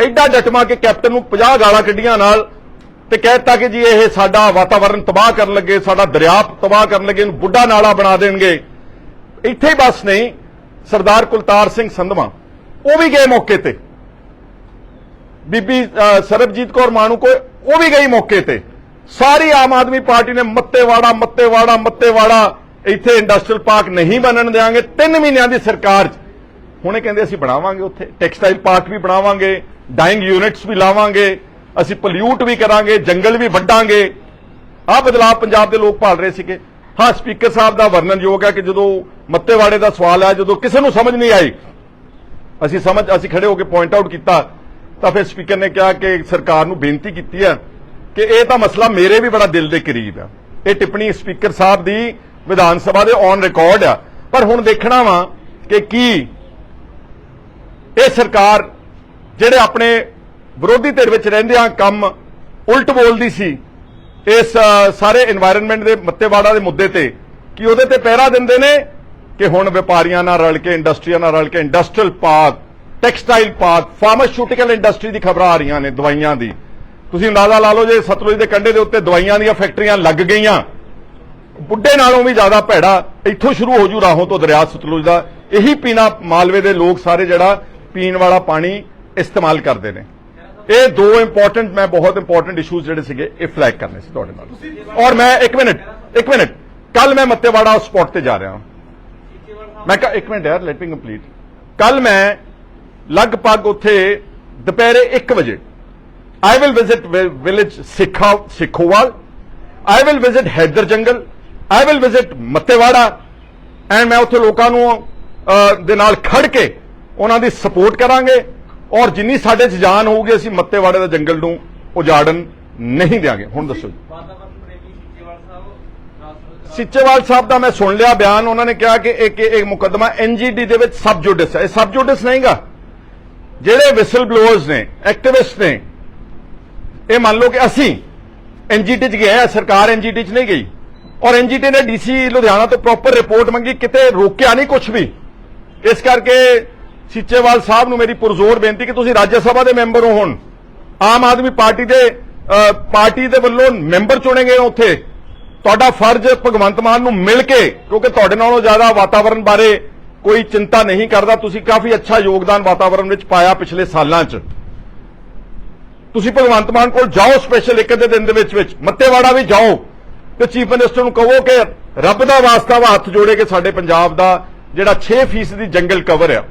ਐਡਾ ਡਟਮਾ ਕਿ ਕੈਪਟਨ ਨੂੰ 50 ਗਾਲਾਂ ਕੱਢੀਆਂ ਨਾਲ, ਤੇ ਕਹਿਤਾ ਕਿ ਜੀ ਇਹ ਸਾਡਾ ਵਾਤਾਵਰਣ ਤਬਾਹ ਕਰਨ ਲੱਗੇ, ਸਾਡਾ ਦਰਿਆ ਤਬਾਹ ਕਰਨ ਲੱਗੇ, ਇਹਨੂੰ ਬੁੱਢਾ ਨਾਲਾ ਬਣਾ ਦੇਣਗੇ। ਇੱਥੇ ਹੀ ਬਸ ਨਹੀਂ, ਸਰਦਾਰ ਕੁਲਤਾਰ ਸਿੰਘ ਸੰਧਵਾ ਉਹ ਵੀ ਗਏ ਮੌਕੇ ਤੇ, ਬੀਬੀ ਸਰਬਜੀਤ ਕੌਰ ਮਾਣੂਕੋ ਉਹ ਵੀ ਗਈ ਮੌਕੇ ਤੇ। ਸਾਰੀ ਆਮ ਆਦਮੀ ਪਾਰਟੀ ਨੇ ਮੱਤੇਵਾੜਾ ਇੱਥੇ ਇੰਡਸਟਰੀਅਲ ਪਾਰਕ ਨਹੀਂ ਬਣਨ ਦੇਵਾਂਗੇ। 3 ਮਹੀਨਿਆਂ ਦੀ ਸਰਕਾਰ 'ਚ ਹੁਣੇ ਕਹਿੰਦੇ ਅਸੀਂ ਬਣਾਵਾਂਗੇ, ਉੱਥੇ ਟੈਕਸਟਾਈਲ ਪਾਰਕ ਵੀ ਬਣਾਵਾਂਗੇ, ਡਾਈਂਗ ਯੂਨਿਟਸ ਵੀ ਲਾਵਾਂਗੇ, ਅਸੀਂ ਪੋਲਿਊਟ ਵੀ ਕਰਾਂਗੇ, ਜੰਗਲ ਵੀ ਵੱਢਾਂਗੇ। ਆਹ ਬਦਲਾਅ ਪੰਜਾਬ ਦੇ ਲੋਕ ਭਾਲ ਰਹੇ ਸੀਗੇ। ਹਾਂ, ਸਪੀਕਰ ਸਾਹਿਬ ਦਾ ਵਰਣਨਯੋਗ ਹੈ ਕਿ ਜਦੋਂ ਮੱਤੇਵਾੜੇ ਦਾ ਸਵਾਲ ਆਇਆ, ਜਦੋਂ ਕਿਸੇ ਨੂੰ ਸਮਝ ਨਹੀਂ ਆਈ, ਅਸੀਂ ਖੜੇ ਹੋ ਕੇ ਪੁਆਇੰਟ ਆਊਟ ਕੀਤਾ, ਤਾਂ ਫਿਰ ਸਪੀਕਰ ਨੇ ਕਿਹਾ ਕਿ ਸਰਕਾਰ ਨੂੰ ਬੇਨਤੀ ਕੀਤੀ ਹੈ ਕਿ ਇਹ ਤਾਂ ਮਸਲਾ ਮੇਰੇ ਵੀ ਬੜਾ ਦਿਲ ਦੇ ਕਰੀਬ ਹੈ। ਇਹ ਟਿੱਪਣੀ ਸਪੀਕਰ ਸਾਹਿਬ ਦੀ ਵਿਧਾਨ ਸਭਾ ਦੇ ਔਨ ਰਿਕਾਰਡ ਆ। ਪਰ ਹੁਣ ਦੇਖਣਾ ਵਾ ਕਿ ਕੀ ਇਹ ਸਰਕਾਰ ਜਿਹੜੇ ਆਪਣੇ ਵਿਰੋਧੀ ਧਿਰ ਵਿੱਚ ਰਹਿੰਦਿਆਂ ਕੰਮ ਉਲਟ ਬੋਲਦੀ ਸੀ ਇਸ ਸਾਰੇ এনवायरमेंट ਦੇ ਮੱਤੇਵਾੜਾ ਦੇ ਮੁੱਦੇ ਤੇ ਕਿ ਉਹਦੇ ਤੇ ਪਹਿਰਾ ਦਿੰਦੇ ਨੇ ਕਿ ਹੁਣ ਵਪਾਰੀਆਂ ਨਾਲ ਰਲ ਕੇ ਇੰਡਸਟਰੀਆਂ ਨਾਲ ਰਲ ਕੇ industrial park textile park pharmaceutical industry ਦੀ ਖਬਰਾਂ ਆ ਰਹੀਆਂ ਨੇ ਦਵਾਈਆਂ ਦੀ ਤੁਸੀਂ ਅੰਦਾਜ਼ਾ ਲਾ ਲਓ ਜੇ ਸਤਲੁਜ ਦੇ ਕੰਢੇ ਦੇ ਉੱਤੇ ਦਵਾਈਆਂ ਦੀਆਂ ਫੈਕਟਰੀਆਂ ਲੱਗ ਗਈਆਂ ਬੁੱਢੇ ਨਾਲੋਂ ਵੀ ਜ਼ਿਆਦਾ ਭੈੜਾ ਇੱਥੋਂ ਸ਼ੁਰੂ ਹੋ ਜੂ ਰਾਹੋਂ ਤੋਂ ਦਰਿਆ ਸਤਲੁਜ ਦਾ ਇਹੀ ਪੀਣਾ ਮਾਲਵੇ ਦੇ ਲੋਕ ਸਾਰੇ ਜਿਹੜਾ ਪੀਣ ਵਾਲਾ ਪਾਣੀ ਇਸਤੇਮਾਲ ਕਰਦੇ ਨੇ ਇਹ ਦੋ ਇੰਪੋਰਟੈਂਟ ਮੈਂ ਬਹੁਤ ਇੰਪੋਰਟੈਂਟ ਇਸ਼ੂਜ਼ ਜਿਹੜੇ ਸੀਗੇ ਇਹ ਫਲੈਗ ਕਰਨੇ ਸੀ ਤੁਹਾਡੇ ਨਾਲ ਔਰ ਮੈਂ ਇੱਕ ਮਿੰਟ ਕੱਲ ਮੈਂ ਮੱਤੇਵਾੜਾ ਸਪੌਟ ਤੇ ਜਾ ਰਿਹਾ ਹਾਂ ਮੈਂ ਕਿਹਾ ਇੱਕ ਮਿੰਟ ਯਾਰ ਲੈਟ ਮੀ ਕੰਪਲੀਟ ਕੱਲ ਮੈਂ ਲਗਭਗ ਉੱਥੇ ਦੁਪਹਿਰੇ 1 ਵਜੇ I will visit village Sikhowal. I will visit Haider Jungle. I will visit Mattewada. And ਮੈਂ ਉੱਥੇ ਲੋਕਾਂ ਨੂੰ ਦੇ ਨਾਲ ਖੜ ਕੇ ਉਹਨਾਂ ਦੀ ਸਪੋਰਟ ਕਰਾਂਗੇ ਔਰ ਜਿੰਨੀ ਸਾਡੇ 'ਚ ਜਾਨ ਹੋਊਗੀ ਅਸੀਂ ਮੱਤੇਵਾੜੇ ਦੇ ਜੰਗਲ ਨੂੰ ਉਜਾੜਨ ਨਹੀਂ ਦਿਆਂਗੇ। ਹੁਣ ਦੱਸੋ ਸਿੱਚੇਵਾਲ ਸਾਹਿਬ ਦਾ ਮੈਂ ਸੁਣ ਲਿਆ ਬਿਆਨ ਉਹਨਾਂ ਨੇ ਕਿਹਾ ਕਿ ਇੱਕ ਮੁਕੱਦਮਾ NGT ਦੇ ਵਿੱਚ ਸਬ ਜੁਡਿਸ ਹੈ ਇਹ ਸਬ ਜੁਡਿਸ ਨਹੀਂਗਾ ਜਿਹੜੇ ਵਿਸਲ ਬਲੋਅਰਸ ਨੇ ਐਕਟਿਵਿਸਟ ਨੇ ਇਹ ਮੰਨ ਲਓ ਕਿ ਅਸੀਂ NGT 'ਚ ਗਏ ਆ ਸਰਕਾਰ NGT 'ਚ ਨਹੀਂ ਗਈ ਔਰ NGT ਨੇ DC ਲੁਧਿਆਣਾ ਤੋਂ ਪ੍ਰੋਪਰ ਰਿਪੋਰਟ ਮੰਗੀ ਕਿਤੇ ਰੋਕਿਆ ਨਹੀਂ ਕੁਝ ਵੀ ਇਸ ਕਰਕੇ ਸਿੱਚੇਵਾਲ ਸਾਹਿਬ ਨੂੰ ਮੇਰੀ ਪੁਰਜ਼ੋਰ ਬੇਨਤੀ ਕਿ ਤੁਸੀਂ ਰਾਜ ਸਭਾ ਦੇ ਮੈਂਬਰ ਹੋ ਹੁਣ ਆਮ ਆਦਮੀ ਪਾਰਟੀ ਦੇ ਵੱਲੋਂ ਮੈਂਬਰ ਚੁਣੇ ਗਏ ਉੱਥੇ ਤੁਹਾਡਾ ਫਰਜ਼ ਭਗਵੰਤ ਮਾਨ ਨੂੰ ਮਿਲ ਕੇ ਕਿਉਂਕਿ ਤੁਹਾਡੇ ਨਾਲੋਂ ਜ਼ਿਆਦਾ ਵਾਤਾਵਰਣ ਬਾਰੇ ਕੋਈ ਚਿੰਤਾ ਨਹੀਂ ਕਰਦਾ ਤੁਸੀਂ ਕਾਫੀ ਅੱਛਾ ਯੋਗਦਾਨ ਵਾਤਾਵਰਣ ਵਿੱਚ ਪਾਇਆ ਪਿਛਲੇ ਸਾਲਾਂ 'ਚ ਤੁਸੀਂ ਭਗਵੰਤ ਮਾਨ ਕੋਲ ਜਾਓ ਸਪੈਸ਼ਲ ਇੱਕ ਦੇ ਦਿਨ ਦੇ ਵਿੱਚ ਮੱਤੇਵਾੜਾ ਵੀ ਜਾਓ ਤੇ ਚੀਫ ਮਿਨਿਸਟਰ ਨੂੰ ਕਹੋ ਕਿ ਰੱਬ ਦਾ ਵਾਸਤਾ ਵਾ ਹੱਥ ਜੋੜੇ ਕੇ ਸਾਡੇ ਪੰਜਾਬ ਦਾ ਜਿਹੜਾ 6% ਦੀ ਜੰਗਲ ਕਵਰ ਆ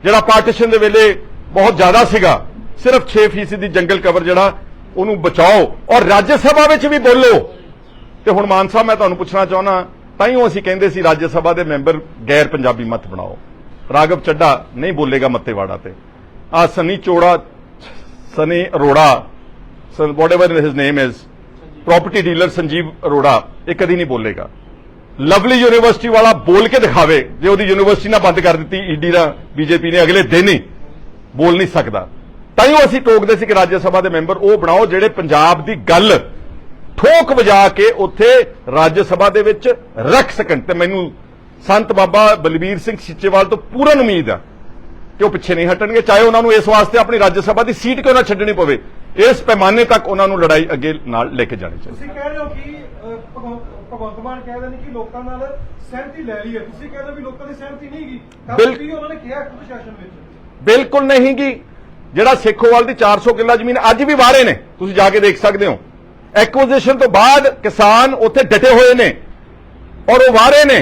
ਜਿਹੜਾ ਪਾਰਟੀਸ਼ਨ ਦੇ ਵੇਲੇ ਬਹੁਤ ਜ਼ਿਆਦਾ ਸੀਗਾ ਸਿਰਫ 6% ਦੀ ਜੰਗਲ ਕਵਰ ਜਿਹੜਾ ਉਹਨੂੰ ਬਚਾਓ ਔਰ ਰਾਜ ਸਭਾ ਵਿੱਚ ਵੀ ਬੋਲੋ ਤੇ ਹੁਣ ਮਾਨ ਸਾਹਿਬ ਮੈਂ ਤੁਹਾਨੂੰ ਪੁੱਛਣਾ ਚਾਹੁੰਦਾ ਤਾਈਓ ਅਸੀਂ ਕਹਿੰਦੇ ਸੀ ਰਾਜ ਸਭਾ ਦੇ ਮੈਂਬਰ ਗੈਰ ਪੰਜਾਬੀ ਮਤ ਬਣਾਓ ਰਾਘਵ ਚੱਡਾ ਨਹੀਂ ਬੋਲੇਗਾ ਮੱਤੇਵਾੜਾ ਤੇ ਆ Sunny Arora whatever his name is property dealer Sanjeev Arora ਇਹ ਕਦੀ ਨਹੀਂ ਬੋਲੇਗਾ ਲਵਲੀ ਯੂਨੀਵਰਸਿਟੀ ਵਾਲਾ ਬੋਲ ਕੇ ਦਿਖਾਵੇ ਜੇ ਉਹਦੀ ਯੂਨੀਵਰਸਿਟੀ ਨਾ ਬੰਦ ਕਰ ਦਿੱਤੀ ਈਡੀ ਦਾ ਬੀਜੇਪੀ ਨੇ ਅਗਲੇ ਦਿਨ ਹੀ ਬੋਲ ਨਹੀਂ ਸਕਦਾ ਤਾਈਓ ਅਸੀਂ ਟੋਕਦੇ ਸੀ ਕਿ ਰਾਜ ਸਭਾ ਦੇ ਮੈਂਬਰ ਉਹ ਬਣਾਓ ਜਿਹੜੇ ਪੰਜਾਬ ਦੀ ਗੱਲ ਠੋਕ ਵਜਾ ਕੇ ਉੱਥੇ ਰਾਜ ਸਭਾ ਦੇ ਵਿੱਚ ਰੱਖ ਸਕਣ ਤੇ ਮੈਨੂੰ ਸੰਤ ਬਾਬਾ ਬਲਬੀਰ ਸਿੰਘ ਸਿੱਚੇਵਾਲ ਤੋਂ ਪੂਰਨ ਉਮੀਦ ਆ ਕਿ ਉਹ ਪਿੱਛੇ ਨਹੀਂ ਹਟਣਗੇ ਚਾਹੇ ਉਹਨਾਂ ਨੂੰ ਇਸ ਵਾਸਤੇ ਆਪਣੀ ਰਾਜ ਸਭਾ ਦੀ ਸੀਟ ਕਿਉਂ ਨਾ ਛੱਡਣੀ ਪਵੇ ਇਸ ਪੈਮਾਨੇ ਤੱਕ ਉਹਨਾਂ ਨੂੰ ਲੜਾਈ ਅੱਗੇ ਨਾਲ ਲੈ ਕੇ ਜਾਣੀ ਚਾਹੀਦੀ ਤੁਸੀਂ ਕਹਿ ਰਹੇ ਹੋ ਕਿ ਭਗਵੰਤ ਮਾਨ ਕਹਿ ਰਹੇ ਨੇ ਕਿ ਲੋਕਾਂ ਨਾਲ ਸਹਿਮਤੀ ਲੈ ਲਈ ਹੈ ਤੁਸੀਂ ਕਹਿੰਦੇ ਵੀ ਲੋਕਾਂ ਦੀ ਸਹਿਮਤੀ ਨਹੀਂ ਹੈਗੀ ਤਾਂ ਉਹਨਾਂ ਨੇ ਕਿਹਾ ਪ੍ਰਸ਼ਾਸਨ ਵਿੱਚ ਬਿਲਕੁਲ ਨਹੀਂ ਹੈਗੀ ਜਿਹੜਾ ਸੇਖੋਵਾਲ ਦੀ 400 ਕਿੱਲਾ ਜ਼ਮੀਨ ਅੱਜ ਵੀ ਵਾਰੇ ਨੇ ਤੁਸੀਂ ਜਾ ਕੇ ਦੇਖ ਸਕਦੇ ਹੋ ਐਕੁਇਜ਼ੀਸ਼ਨ ਤੋਂ ਬਾਅਦ ਕਿਸਾਨ ਉੱਥੇ ਡਟੇ ਹੋਏ ਨੇ ਔਰ ਉਹ ਵਾਰੇ ਨੇ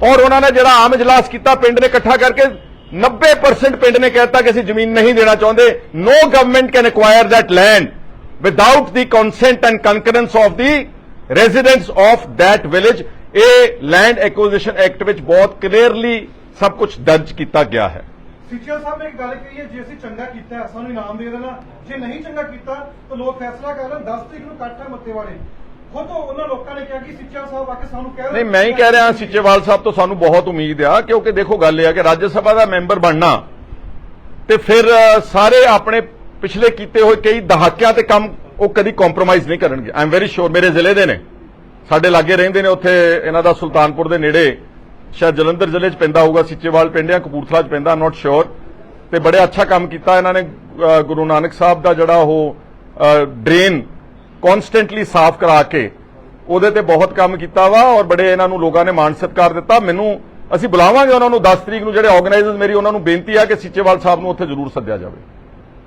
ਔਰ ਉਹਨਾਂ ਨੇ ਜਿਹੜਾ ਆਮ ਇਜਲਾਸ ਕੀਤਾ ਪਿੰਡ ਨੇ ਇਕੱਠਾ ਕਰਕੇ 90% ਪਿੰਡ ਨੇ ਕਹਿਤਾ ਕਿ ਅਸੀਂ ਜ਼ਮੀਨ ਨਹੀਂ ਦੇਣਾ ਚਾਹੁੰਦੇ no government can acquire that land without the consent and concurrence of the residents of that village ਇਹ ਲੈਂਡ ਐਕੁਇਜ਼ੀਸ਼ਨ ਐਕਟ ਵਿੱਚ ਬਹੁਤ ਕਲੀਅਰਲੀ ਸਭ ਕੁਝ ਦਰਜ ਕੀਤਾ ਗਿਆ ਹੈ ਸਿੱਚੇਵਾਲ ਸਾਹਿਬ ਨੇ ਇੱਕ ਗੱਲ ਕਹੀ ਹੈ ਜੇ ਅਸੀਂ ਚੰਗਾ ਕੀਤਾ ਹੈ ਸਾਨੂੰ ਇਨਾਮ ਦੇ ਦੇਣਾ ਜੇ ਨਹੀਂ ਚੰਗਾ ਕੀਤਾ ਤਾਂ ਲੋਕ ਫੈਸਲਾ ਕਰ ਲੈਣ 10 ਤਰੀਕ ਨੂੰ ਇਕੱਠ ਹੈ ਮੱਤੇਵਾੜੇ ਖੁਦ ਉਹਨਾਂ ਲੋਕਾਂ ਨੇ ਕਿਹਾ ਕਿ ਸਿੱਚੇਵਾਲ ਸਾਹਿਬ ਆ ਕੇ ਸਾਨੂੰ ਕਹਿ ਰਹੇ ਨਹੀਂ ਮੈਂ ਹੀ ਕਹਿ ਰਿਹਾ ਸਿੱਚੇਵਾਲ ਸਾਹਿਬ ਤੋਂ ਸਾਨੂੰ ਬਹੁਤ ਉਮੀਦ ਆ ਕਿਉਂਕਿ ਦੇਖੋ ਗੱਲ ਇਹ ਆ ਕਿ ਰਾਜ ਸਭਾ ਦਾ ਮੈਂਬਰ ਬਣਨਾ ਤੇ ਫਿਰ ਸਾਰੇ ਆਪਣੇ ਪਿਛਲੇ ਕੀਤੇ ਹੋਏ ਕਈ ਦਹਾਕਿਆਂ ਤੇ ਕੰਮ ਉਹ ਕਦੀ ਕੰਪਰੋਮਾਈਜ਼ ਨਹੀਂ ਕਰਨਗੇ ਆਈ ਐਮ ਵੈਰੀ ਸ਼ੋਰ ਮੇਰੇ ਜ਼ਿਲ੍ਹੇ ਦੇ ਨੇ ਸਾਡੇ ਲਾਗੇ ਰਹਿੰਦੇ ਨੇ ਉੱਥੇ ਇਹਨਾਂ ਦਾ ਸੁਲਤਾਨਪੁਰ ਦੇ ਨੇੜੇ ਸ਼ਾਇਦ ਜਲੰਧਰ ਜ਼ਿਲ੍ਹੇ 'ਚ ਪੈਂਦਾ ਹੋਊਗਾ ਸਿੱਚੇਵਾਲ ਪਿੰਡ ਜਾਂ ਕਪੂਰਥਲਾ 'ਚ ਪੈਂਦਾ ਨਾਟ ਸ਼ੋਰ ਤੇ ਬੜੇ ਅੱਛਾ ਕੰਮ ਕੀਤਾ ਇਹਨਾਂ ਨੇ ਗੁਰੂ ਨਾਨਕ ਸਾਹਿਬ ਦਾ ਜਿਹੜਾ ਉਹ ਡਰੇਨ ਕਨਸਟੈਂਟਲੀ ਸਾਫ਼ ਕਰਾ ਕੇ ਉਹਦੇ ਤੇ ਬਹੁਤ ਕੰਮ ਕੀਤਾ ਵਾ ਔਰ ਬੜੇ ਇਹਨਾਂ ਨੂੰ ਲੋਕਾਂ ਨੇ ਮਾਣ ਸਤਿਕਾਰ ਦਿੱਤਾ ਮੈਨੂੰ ਅਸੀਂ ਬੁਲਾਵਾਂਗੇ ਉਹਨਾਂ ਨੂੰ 10 ਤਰੀਕ ਨੂੰ ਜਿਹੜੇ ਆਰਗੇਨਾਈਜ਼ਰਸ ਮੇਰੀ ਉਹਨਾਂ ਨੂੰ ਬੇਨਤੀ ਆ ਕਿ ਸਿੱਚੇਵਾਲ ਸਾਹਿਬ ਨੂੰ ਉੱਥੇ ਜ਼ਰੂਰ ਸੱਦਿਆ ਜਾਵੇ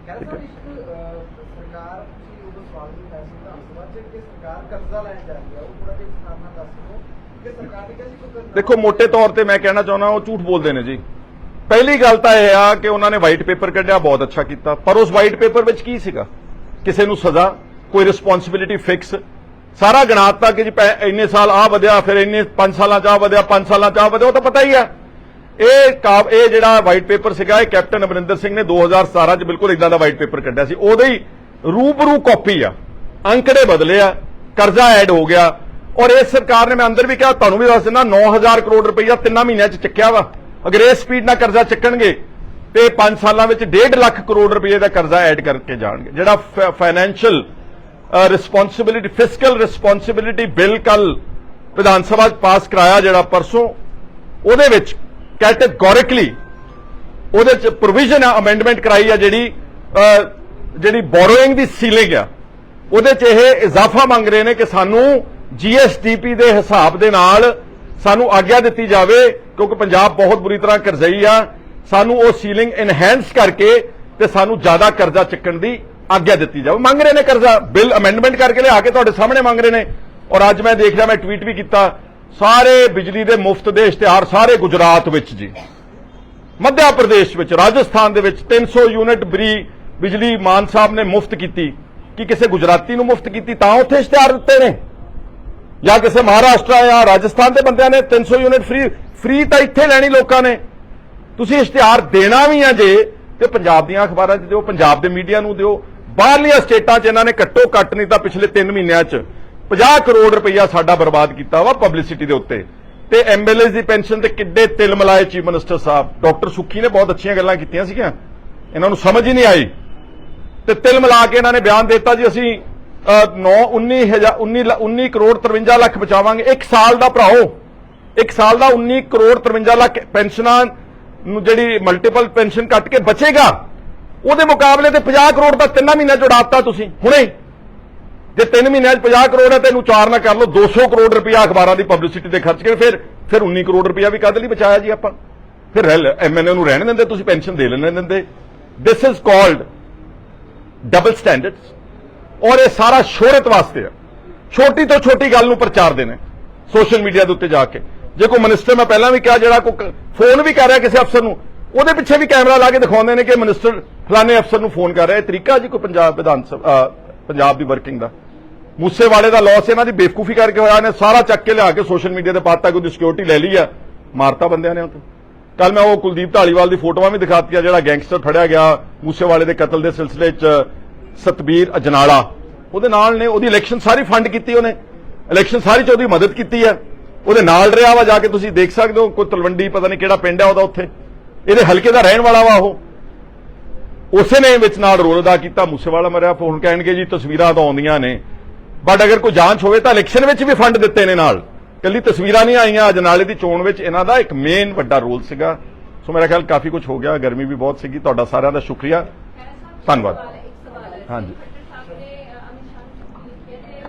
ਸਰਕਾਰ ਤੁਸੀਂ ਉਦੋਂ ਸਵਾਲ ਵੀ ਕਰ ਸਕਦੇ ਕਿ ਸਰਕਾਰ ਕਰਜ਼ਾ ਲੈਣ ਜਾ ਰਹੀ ਹੈ ਉਹ ਥੋੜਾ ਜਿਹਾ ਵਿਸਥਾਰ ਨਾਲ ਦੱਸ ਦਿਓ ਕਿ ਸਰਕਾਰ ਨੇ ਕਿਹਾ ਸੀ ਦੇਖੋ ਮੋٹے ਤੌਰ ਤੇ ਮੈਂ ਕਹਿਣਾ ਚਾਹੁੰਦਾ ਉਹ ਝੂਠ ਬੋਲਦੇ ਨੇ ਜੀ ਪਹਿਲੀ ਗੱਲ ਤਾਂ ਇਹ ਆ ਕਿ ਉਹਨਾਂ ਨੇ ਵਾਈਟ ਪੇਪਰ ਕੱਢਿਆ ਬਹੁਤ ਅੱਛਾ ਕੀਤਾ ਪਰ ਉਸ ਵਾਈਟ ਪੇਪਰ ਵਿੱਚ ਕੀ ਸੀਗਾ ਕਿਸੇ ਨੂੰ ਸਜ਼ਾ ਕੋਈ ਰਿਸਪੌਂਸਿਬਿਲਿਟੀ ਫਿਕਸ ਸਾਰਾ ਗਣਾਤਾ ਕਿ ਜੀ ਇੰਨੇ ਸਾਲ ਆ ਵਧਿਆ ਫਿਰ ਇੰਨੇ 5 ਸਾਲਾਂ 'ਚ ਆ ਵਧਿਆ 5 ਸਾਲਾਂ 'ਚ ਆ ਵਧਿਆ ਉਹ ਤਾਂ ਪਤਾ ਹੀ ਆ ਇਹ ਜਿਹੜਾ ਵਾਈਟ ਪੇਪਰ ਸੀਗਾ ਇਹ ਕੈਪਟਨ ਅਮਰਿੰਦਰ ਸਿੰਘ ਨੇ 2017 'ਚ ਬਿਲਕੁਲ ਇਦਾਂ ਦਾ ਵਾਈਟ ਪੇਪਰ ਕੱਢਿਆ ਸੀ ਉਹਦੇ ਹੀ ਰੂਬਰੂ ਕਾਪੀ ਆ ਅੰਕੜੇ ਬਦਲੇ ਆ ਕਰਜ਼ਾ ਐਡ ਹੋ ਗਿਆ ਔਰ ਇਸ ਸਰਕਾਰ ਨੇ ਮੈਂ ਅੰਦਰ ਵੀ ਕਿਹਾ ਤੁਹਾਨੂੰ ਵੀ ਦੱਸ ਦਿੰਦਾ 9000 ਕਰੋੜ ਰੁਪਈਆ 3 ਮਹੀਨਿਆਂ 'ਚ ਚੱਕਿਆ ਵਾ ਅਗਰ ਇਸ ਸਪੀਡ ਨਾਲ ਕਰਜ਼ਾ ਚੱਕਣਗੇ ਤੇ 5 ਸਾਲਾਂ ਵਿੱਚ 1.5 ਲੱਖ ਕਰੋੜ ਰੁਪਏ ਦਾ ਕਰਜ਼ਾ ਐਡ ਕਰਕੇ ਜਾਣਗੇ। ਜਿਹੜਾ financial responsibility fiscal responsibility bill ਕੱਲ ਵਿਧਾਨ ਸਭਾ 'ਚ ਪਾਸ ਕਰਾਇਆ ਜਿਹੜਾ ਪਰਸੋਂ, ਉਹਦੇ ਵਿੱਚ ਕੈਟੇਗੋਰਿਕਲੀ ਉਹਦੇ 'ਚ ਪ੍ਰੋਵੀਜ਼ਨ ਆ, ਅਮੈਂਡਮੈਂਟ ਕਰਾਈ ਆ ਜਿਹੜੀ ਬੋਰੋਇੰਗ ਦੀ ਸੀਲਿੰਗ ਆ, ਉਹਦੇ 'ਚ ਇਹ ਇਜ਼ਾਫਾ ਮੰਗ ਰਹੇ ਨੇ ਕਿ ਸਾਨੂੰ GSDP ਦੇ ਹਿਸਾਬ ਦੇ ਨਾਲ ਸਾਨੂੰ ਆਗਿਆ ਦਿੱਤੀ ਜਾਵੇ, ਕਿਉਂਕਿ ਪੰਜਾਬ ਬਹੁਤ ਬੁਰੀ ਤਰ੍ਹਾਂ ਕਰਜ਼ਈ ਆ, ਸਾਨੂੰ ਉਹ ਸੀਲਿੰਗ ਇਨਹੈਂਸ ਕਰਕੇ ਤੇ ਸਾਨੂੰ ਜ਼ਿਆਦਾ ਕਰਜ਼ਾ ਚੱਕਣ ਦੀ ਆਗਿਆ ਦਿੱਤੀ ਜਾਵੇ। ਮੰਗ ਰਹੇ ਨੇ ਕਰਜ਼ਾ, ਬਿੱਲ ਅਮੈਂਡਮੈਂਟ ਕਰਕੇ ਲਿਆ ਕੇ ਤੁਹਾਡੇ ਸਾਹਮਣੇ ਮੰਗ ਰਹੇ ਨੇ। ਔਰ ਅੱਜ ਮੈਂ ਦੇਖ ਰਿਹਾ, ਮੈਂ ਟਵੀਟ ਵੀ ਕੀਤਾ, ਸਾਰੇ ਬਿਜਲੀ ਦੇ ਮੁਫਤ ਦੇ ਇਸ਼ਤਿਹਾਰ ਸਾਰੇ ਗੁਜਰਾਤ ਵਿੱਚ ਜੀ, ਮੱਧ ਪ੍ਰਦੇਸ਼ ਵਿੱਚ, ਰਾਜਸਥਾਨ ਦੇ ਵਿੱਚ 300 ਯੂਨਿਟ ਬਿਜਲੀ ਮਾਨ ਸਾਹਿਬ ਨੇ ਮੁਫਤ ਕੀਤੀ। ਕਿ ਕਿਸੇ ਗੁਜਰਾਤੀ ਨੂੰ ਮੁਫਤ ਕੀਤੀ ਤਾਂ ਉੱਥੇ ਇਸ਼ਤਿਹਾਰ ਦਿੱਤੇ ਨੇ, ਜਾਂ ਕਿਸੇ ਮਹਾਰਾਸ਼ਟਰ ਜਾਂ ਰਾਜਸਥਾਨ ਦੇ ਬੰਦਿਆਂ ਨੇ 300 ਯੂਨਿਟ ਫ੍ਰੀ ਤਾਂ ਇੱਥੇ ਲੈਣੀ ਲੋਕਾਂ ਨੇ। ਤੁਸੀਂ ਇਸ਼ਤਿਹਾਰ ਦੇਣਾ ਵੀ ਆ ਜੇ ਤੇ ਪੰਜਾਬ ਦੀਆਂ ਅਖਬਾਰਾਂ 'ਚ ਦਿਓ, ਪੰਜਾਬ ਦੇ ਮੀਡੀਆ ਨੂੰ ਦਿਓ। ਬਾਹਰਲੀਆਂ ਸਟੇਟਾਂ 'ਚ ਇਹਨਾਂ ਨੇ ਘੱਟੋ ਘੱਟ ਨਹੀਂ ਤਾਂ ਪਿਛਲੇ 3 ਮਹੀਨਿਆਂ 'ਚ 50 ਕਰੋੜ ਰੁਪਈਆ ਸਾਡਾ ਬਰਬਾਦ ਕੀਤਾ ਵਾ ਪਬਲਿਸਿਟੀ ਦੇ ਉੱਤੇ। ਤੇ MLAs ਦੀ ਪੈਨਸ਼ਨ ਤੇ ਕਿੱਡੇ ਤਿਲ ਮਲਾਏ ਚੀਫ ਮਿਨਿਸਟਰ ਸਾਹਿਬ। ਡਾਕਟਰ ਸੁੱਖੀ ਨੇ ਬਹੁਤ ਅੱਛੀਆਂ ਗੱਲਾਂ ਕੀਤੀਆਂ ਸੀਗੀਆਂ, ਇਹਨਾਂ ਨੂੰ ਸਮਝ ਹੀ ਨਹੀਂ ਆਈ ਤੇ ਤਿਲ ਮਿਲਾ ਕੇ ਇਹਨਾਂ ਨੇ ਬਿਆਨ ਦਿੱਤਾ ਜੀ ਅਸੀਂ 19 ਕਰੋੜ 53 ਲੱਖ ਬਚਾਵਾਂਗੇ। ਇੱਕ ਸਾਲ ਦਾ ਭਰਾਓ, ਇੱਕ ਸਾਲ ਦਾ 19 ਕਰੋੜ 53 ਲੱਖ ਪੈਨਸ਼ਨਾਂ ਨੂੰ ਜਿਹੜੀ ਮਲਟੀਪਲ ਪੈਨਸ਼ਨ ਕੱਟ ਕੇ ਬਚੇਗਾ, ਉਹਦੇ ਮੁਕਾਬਲੇ ਤੇ 50 ਕਰੋੜ ਦਾ 3 ਮਹੀਨਿਆਂ 'ਚ ਉਡਾਤਾ ਤੁਸੀਂ ਹੁਣੇ। ਜੇ 3 ਮਹੀਨਿਆਂ 'ਚ 50 ਕਰੋੜ ਹੈ, ਤੈਨੂੰ 4 ਨਾ ਕਰ ਲਓ, 200 ਕਰੋੜ ਰੁਪਇਆ ਅਖਬਾਰਾਂ ਦੀ ਪਬਲਿਸਿਟੀ ਤੇ ਖਰਚ ਕੇ ਫਿਰ 19 ਕਰੋੜ ਰੁਪਇਆ ਵੀ ਕਾਹਦੇ ਲਈ ਬਚਾਇਆ ਜੀ ਆਪਾਂ? ਫਿਰ MNA ਨੂੰ ਰਹਿਣ ਦਿੰਦੇ, ਤੁਸੀਂ ਪੈਨਸ਼ਨ ਦੇ ਲੈਣ ਦਿੰਦੇ। This is called double standards. ਔਰ ਇਹ ਸਾਰਾ ਸ਼ੋਹਰਤ ਵਾਸਤੇ ਆ, ਛੋਟੀ ਤੋਂ ਛੋਟੀ ਗੱਲ ਨੂੰ ਪ੍ਰਚਾਰਦੇ ਨੇ ਸੋਸ਼ਲ ਮੀਡੀਆ ਦੇ ਉੱਤੇ ਜਾ ਕੇ। ਜੇ ਕੋਈ ਮਿਨਿਸਟਰ, ਮੈਂ ਪਹਿਲਾਂ ਵੀ ਕਿਹਾ, ਜਿਹੜਾ ਕੋਈ ਫੋਨ ਵੀ ਕਰ ਰਿਹਾ ਕਿਸੇ ਅਫਸਰ ਨੂੰ, ਉਹਦੇ ਪਿੱਛੇ ਵੀ ਕੈਮਰਾ ਲਾ ਕੇ ਦਿਖਾਉਂਦੇ ਨੇ ਕਿ ਮਿਨਿਸਟਰ ਫਲਾਣੇ ਅਫਸਰ ਨੂੰ ਫੋਨ ਕਰ ਰਿਹਾ। ਇਹ ਤਰੀਕਾ ਜੀ ਕੋਈ ਪੰਜਾਬ ਦੀ ਵਰਕਿੰਗ ਦਾ? ਮੂਸੇਵਾਲੇ ਦਾ ਲਾਸ ਇਹਨਾਂ ਦੀ ਬੇਵਕੂਫੀ ਕਰਕੇ ਹੋਇਆ, ਨੇ ਸਾਰਾ ਚੱਕ ਕੇ ਲਿਆ ਕੇ ਸੋਸ਼ਲ ਮੀਡੀਆ ਤੇ ਪਾਤਾ, ਕੋਈ ਸਿਕਿਉਰਿਟੀ ਲੈ ਲਈ ਆ, ਮਾਰਤਾ ਬੰਦਿਆਂ ਨੇ ਉੱਥੇ। ਕੱਲ ਮੈਂ ਉਹ ਕੁਲਦੀਪ ਢਾਲੀਵਾਲ ਦੀ ਫੋਟੋਆਂ ਵੀ ਦਿਖਾਤੀਆਂ, ਜਿਹੜਾ ਗੈਂਗਸਟਰ ਫੜਿਆ ਗਿਆ ਮੂਸੇਵਾਲੇ ਦੇ ਕਤਲ ਦੇ ਸਿਲਸਿਲੇ 'ਚ, ਸਤਬੀਰ ਅਜਨਾਲਾ, ਉਹਦੇ ਨਾਲ ਨੇ, ਉਹਦੀ ਇਲੈਕਸ਼ਨ ਸਾਰੀ ਫੰਡ ਕੀਤੀ, ਉਹਨੇ ਇਲੈਕਸ਼ਨ ਸਾਰੀ 'ਚ ਉਹਦੀ ਮਦਦ ਕੀਤੀ ਹੈ, ਉਹਦੇ ਨਾਲ ਰਿਹਾ ਵਾ। ਜਾ ਕੇ ਤੁਸੀਂ ਦੇਖ ਸਕਦੇ ਹੋ, ਕੋਈ ਤਲਵੰਡੀ ਪਤਾ ਨਹੀਂ ਕਿਹੜਾ ਪਿੰਡ ਹੈ ਉਹਦਾ, ਉੱਥੇ ਇਹਦੇ ਹਲਕੇ ਦਾ ਰਹਿਣ ਵਾਲਾ ਵਾ ਉਹ, ਉਸੇ ਨੇ ਵਿੱਚ ਨਾਲ ਰੋਲ ਅਦਾ ਕੀਤਾ। ਮੂਸੇਵਾਲਾ ਮਰਿਆ, ਹੁਣ ਕਹਿਣਗੇ ਜੀ ਤਸਵੀਰਾਂ ਤਾਂ ਆਉਂਦੀਆਂ ਨੇ, ਬਟ ਅਗਰ ਕੋਈ ਜਾਂਚ ਹੋਵੇ ਤਾਂ ਇਲੈਕਸ਼ਨ ਵਿੱਚ ਵੀ ਫੰਡ ਦਿੱਤੇ ਨੇ ਨਾਲ, ਕੱਲੀ ਤਸਵੀਰਾਂ ਨਹੀਂ ਆਈਆਂ। ਅਜਨਾਲੇ ਦੀ ਚੋਣ ਵਿੱਚ ਇਹਨਾਂ ਦਾ ਇੱਕ ਮੇਨ ਵੱਡਾ ਰੋਲ ਸੀਗਾ। ਸੋ ਮੇਰਾ ਖਿਆਲ ਕਾਫੀ ਕੁਝ ਹੋ ਗਿਆ, ਗਰਮੀ ਵੀ ਬਹੁਤ ਸੀਗੀ। ਤੁਹਾਡਾ ਸਾਰਿਆਂ ਦਾ ਸ਼ੁਕਰੀਆ, ਧੰਨਵਾਦ। ਹਾਂਜੀ,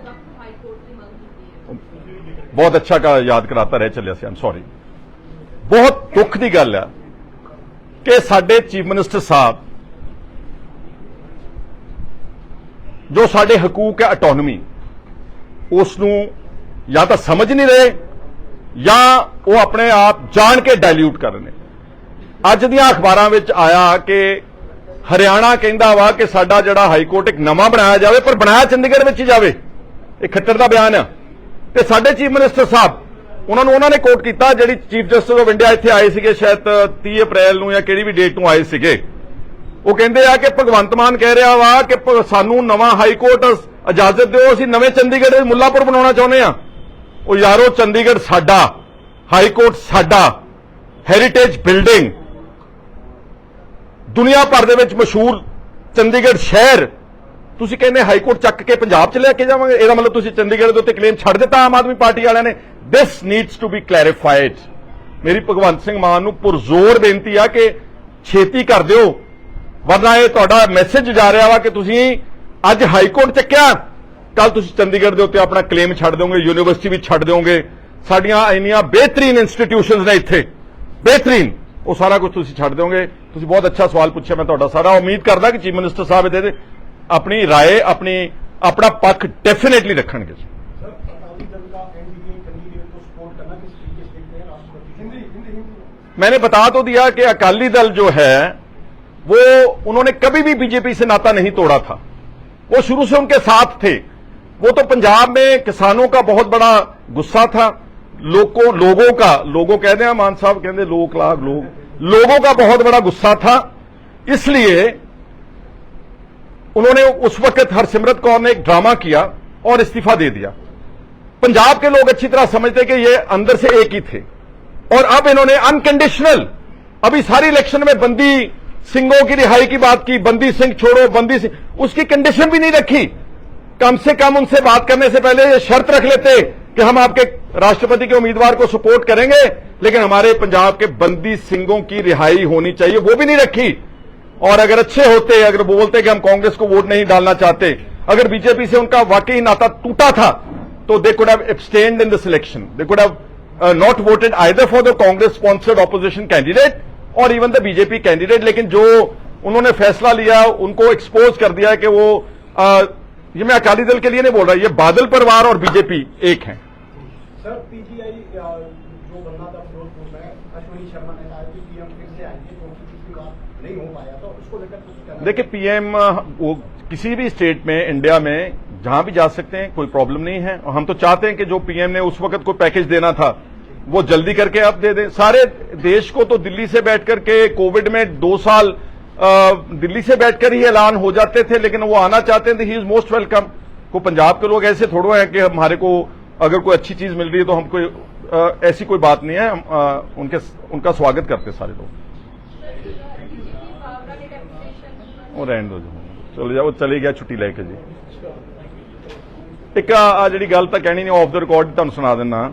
ਬਹੁਤ ਅੱਛਾ ਯਾਦ ਕਰਾਤਾ ਰਹਿ ਚੱਲਿਆ ਸੀ। ਆਮ ਸੌਰੀ। ਬਹੁਤ ਦੁੱਖ ਦੀ ਗੱਲ ਹੈ ਕਿ ਸਾਡੇ ਚੀਫ ਮਿਨਿਸਟਰ ਸਾਹਿਬ, ਜੋ ਸਾਡੇ ਹਕੂਕ ਹੈ ਆਟੋਨਮੀ, ਉਸ ਨੂੰ ਜਾਂ ਤਾਂ ਸਮਝ ਨਹੀਂ ਰਹੇ ਜਾਂ ਉਹ ਆਪਣੇ ਆਪ ਜਾਣ ਕੇ ਡਾਇਲਿਊਟ ਕਰ ਰਹੇ ਨੇ। ਅੱਜ ਦੀਆਂ ਅਖਬਾਰਾਂ ਵਿੱਚ ਆਇਆ ਕਿ ਹਰਿਆਣਾ ਕਹਿੰਦਾ ਵਾ ਕਿ ਸਾਡਾ ਜਿਹੜਾ ਹਾਈ ਕੋਰਟ ਇੱਕ ਨਵਾਂ ਬਣਾਇਆ ਜਾਵੇ, ਪਰ ਬਣਾਇਆ ਚੰਡੀਗੜ੍ਹ ਵਿੱਚ ਹੀ ਜਾਵੇ। ਇਹ ਖੱਟਰ ਦਾ ਬਿਆਨ ਆ। ਤੇ ਸਾਡੇ ਚੀਫ ਮਿਨਿਸਟਰ ਸਾਹਿਬ, ਉਹਨਾਂ ਨੇ ਕੋਟ ਕੀਤਾ, ਜਿਹੜੀ ਚੀਫ ਜਸਟਿਸ ਆਫ ਇੰਡੀਆ ਇੱਥੇ ਆਏ ਸੀਗੇ ਸ਼ਾਇਦ 30 ਅਪ੍ਰੈਲ ਨੂੰ ਜਾਂ ਕਿਹੜੀ ਵੀ ਡੇਟ ਨੂੰ ਆਏ ਸੀਗੇ, ਉਹ ਕਹਿੰਦੇ ਆ ਕਿ ਭਗਵੰਤ ਮਾਨ ਕਹਿ ਰਿਹਾ ਵਾ ਕਿ ਸਾਨੂੰ ਨਵਾਂ ਹਾਈ ਕੋਰਟ ਇਜਾਜ਼ਤ ਦਿਓ, ਅਸੀਂ ਨਵੇਂ ਚੰਡੀਗੜ੍ਹ ਦੇ ਮੁੱਲਾਪੁਰ ਬਣਾਉਣਾ ਚਾਹੁੰਦੇ ਆ। ਉਹ ਯਾਰੋ, ਚੰਡੀਗੜ੍ਹ ਸਾਡਾ, ਹਾਈ ਕੋਰਟ ਸਾਡਾ, ਹੈਰੀਟੇਜ ਬਿਲਡਿੰਗ, ਦੁਨੀਆ ਭਰ ਦੇ ਵਿੱਚ ਮਸ਼ਹੂਰ ਚੰਡੀਗੜ੍ਹ ਸ਼ਹਿਰ, ਤੁਸੀਂ ਕਹਿੰਦੇ ਹਾਈ ਕੋਰਟ ਚੱਕ ਕੇ ਪੰਜਾਬ 'ਚ ਲੈ ਕੇ ਜਾਵਾਂਗੇ? ਇਹਦਾ ਮਤਲਬ ਤੁਸੀਂ ਚੰਡੀਗੜ੍ਹ ਦੇ ਉੱਤੇ ਕਲੇਮ ਛੱਡ ਦਿੱਤਾ ਆਮ ਆਦਮੀ ਪਾਰਟੀ ਵਾਲਿਆਂ ਨੇ। ਦਿਸ ਨੀਡਸ ਟੂ ਬੀ ਕਲੈਰੀਫਾਈਡ। ਮੇਰੀ ਭਗਵੰਤ ਸਿੰਘ ਮਾਨ ਨੂੰ ਪੁਰਜ਼ੋਰ ਬੇਨਤੀ ਆ ਕਿ ਛੇਤੀ ਕਰ ਦਿਓ, ਵਰਨਾ ਇਹ ਤੁਹਾਡਾ ਮੈਸੇਜ ਜਾ ਰਿਹਾ ਵਾ ਕਿ ਤੁਸੀਂ ਅੱਜ ਹਾਈ ਕੋਰਟ ਚੱਕਿਆ, ਕੱਲ ਤੁਸੀਂ ਚੰਡੀਗੜ੍ਹ ਦੇ ਉੱਤੇ ਆਪਣਾ ਕਲੇਮ ਛੱਡ ਦਿਓਗੇ, ਯੂਨੀਵਰਸਿਟੀ ਵੀ ਛੱਡ ਦਿਓਗੇ। ਸਾਡੀਆਂ ਇੰਨੀਆਂ ਬਿਹਤਰੀਨ ਇੰਸਟੀਟਿਊਸ਼ਨਸ ਨੇ ਇੱਥੇ, ਬਿਹਤਰੀਨ, ਉਹ ਸਾਰਾ ਕੁਝ ਤੁਸੀਂ ਛੱਡ ਦਿਓਗੇ। ਤੁਸੀਂ ਬਹੁਤ ਅੱਛਾ ਸਵਾਲ ਪੁੱਛਿਆ, ਮੈਂ ਤੁਹਾਡਾ ਸਾਰਾ ਉਮੀਦ ਕਰਦਾ ਕਿ ਚੀਫ ਮਿਨਿਸਟਰ ਸਾਹਿਬ ਇਹਦੇ ਆਪਣੀ ਰਾਏ, ਆਪਣਾ ਪੱਖ ਡੈਫੀਨੇਟਲੀ ਰੱਖਣਗੇ। मैंने बता तो दिया कि अकाली दल जो है वो उन्होंने कभी भी बीजेपी से नाता नहीं तोड़ा था, वो शुरू से उनके साथ थे। वो तो पंजाब में किसानों का बहुत बड़ा गुस्सा था, लोगों कहते हैं, मान साहब कहते लोगों का बहुत बड़ा गुस्सा था, इसलिए उन्होंने उस वक्त हरसिमरत कौर ने एक ड्रामा किया और इस्तीफा दे दिया। पंजाब के लोग अच्छी तरह समझते कि ये अंदर से एक ही थे, और अब इन्होंने अनकंडीशनल, अभी सारी इलेक्शन में बंदी सिंहों की रिहाई की बात की, बंदी सिंह छोड़ो, बंदी सिंह, उसकी कंडीशन भी नहीं रखी। कम से कम उनसे बात करने से पहले ये शर्त रख लेते कि हम आपके राष्ट्रपति के उम्मीदवार को सपोर्ट करेंगे, लेकिन हमारे पंजाब के बंदी सिंहों की रिहाई होनी चाहिए, वो भी नहीं रखी। और अगर अच्छे होते, अगर बोलते कि हम कांग्रेस को वोट नहीं डालना चाहते, अगर बीजेपी से उनका वाकई नाता टूटा था, तो they could have abstained in the selection, they could have not voted either for the Congress sponsored opposition candidate और इवन द बीजेपी कैंडिडेट। लेकिन जो उन्होंने फैसला लिया, उनको एक्सपोज कर दिया कि वो ये मैं अकाली दल के लिए नहीं बोल रहा, ये बादल परिवार और बीजेपी एक हैं। सर पीजीआई जो बनना था फिरोजपुर में, अश्विनी शर्मा ने कहा कि पीएम फिर से आएंगे, क्योंकि पिछली बार नहीं हो पाया, तो उसको लेकर कुछ कहना? देखिए, पीएम वो किसी भी स्टेट में, इंडिया में जहां भी जा सकते हैं, कोई प्रॉब्लम नहीं है। और हम तो चाहते हैं कि जो पीएम ने उस वक्त कोई पैकेज देना था वो जल्दी करके अब दे दें। सारे देश को तो दिल्ली से बैठ करके कोविड में 2 साल दिल्ली से बैठकर ही ऐलान हो जाते थे, लेकिन वो आना चाहते थे। He is most welcome. को पंजाब के लोग ऐसे थोड़ो हैं कि हमारे को अगर कोई अच्छी चीज मिल रही है तो हमको ऐसी कोई बात नहीं है, हम उनका स्वागत करते सारे लोग। वो रहने दो, चले जाओ, चले गया छुट्टी लेके जी। एक आ जी गल तो कहनी नहीं, ऑफ द रिकॉर्ड तुहानूं सुना देना।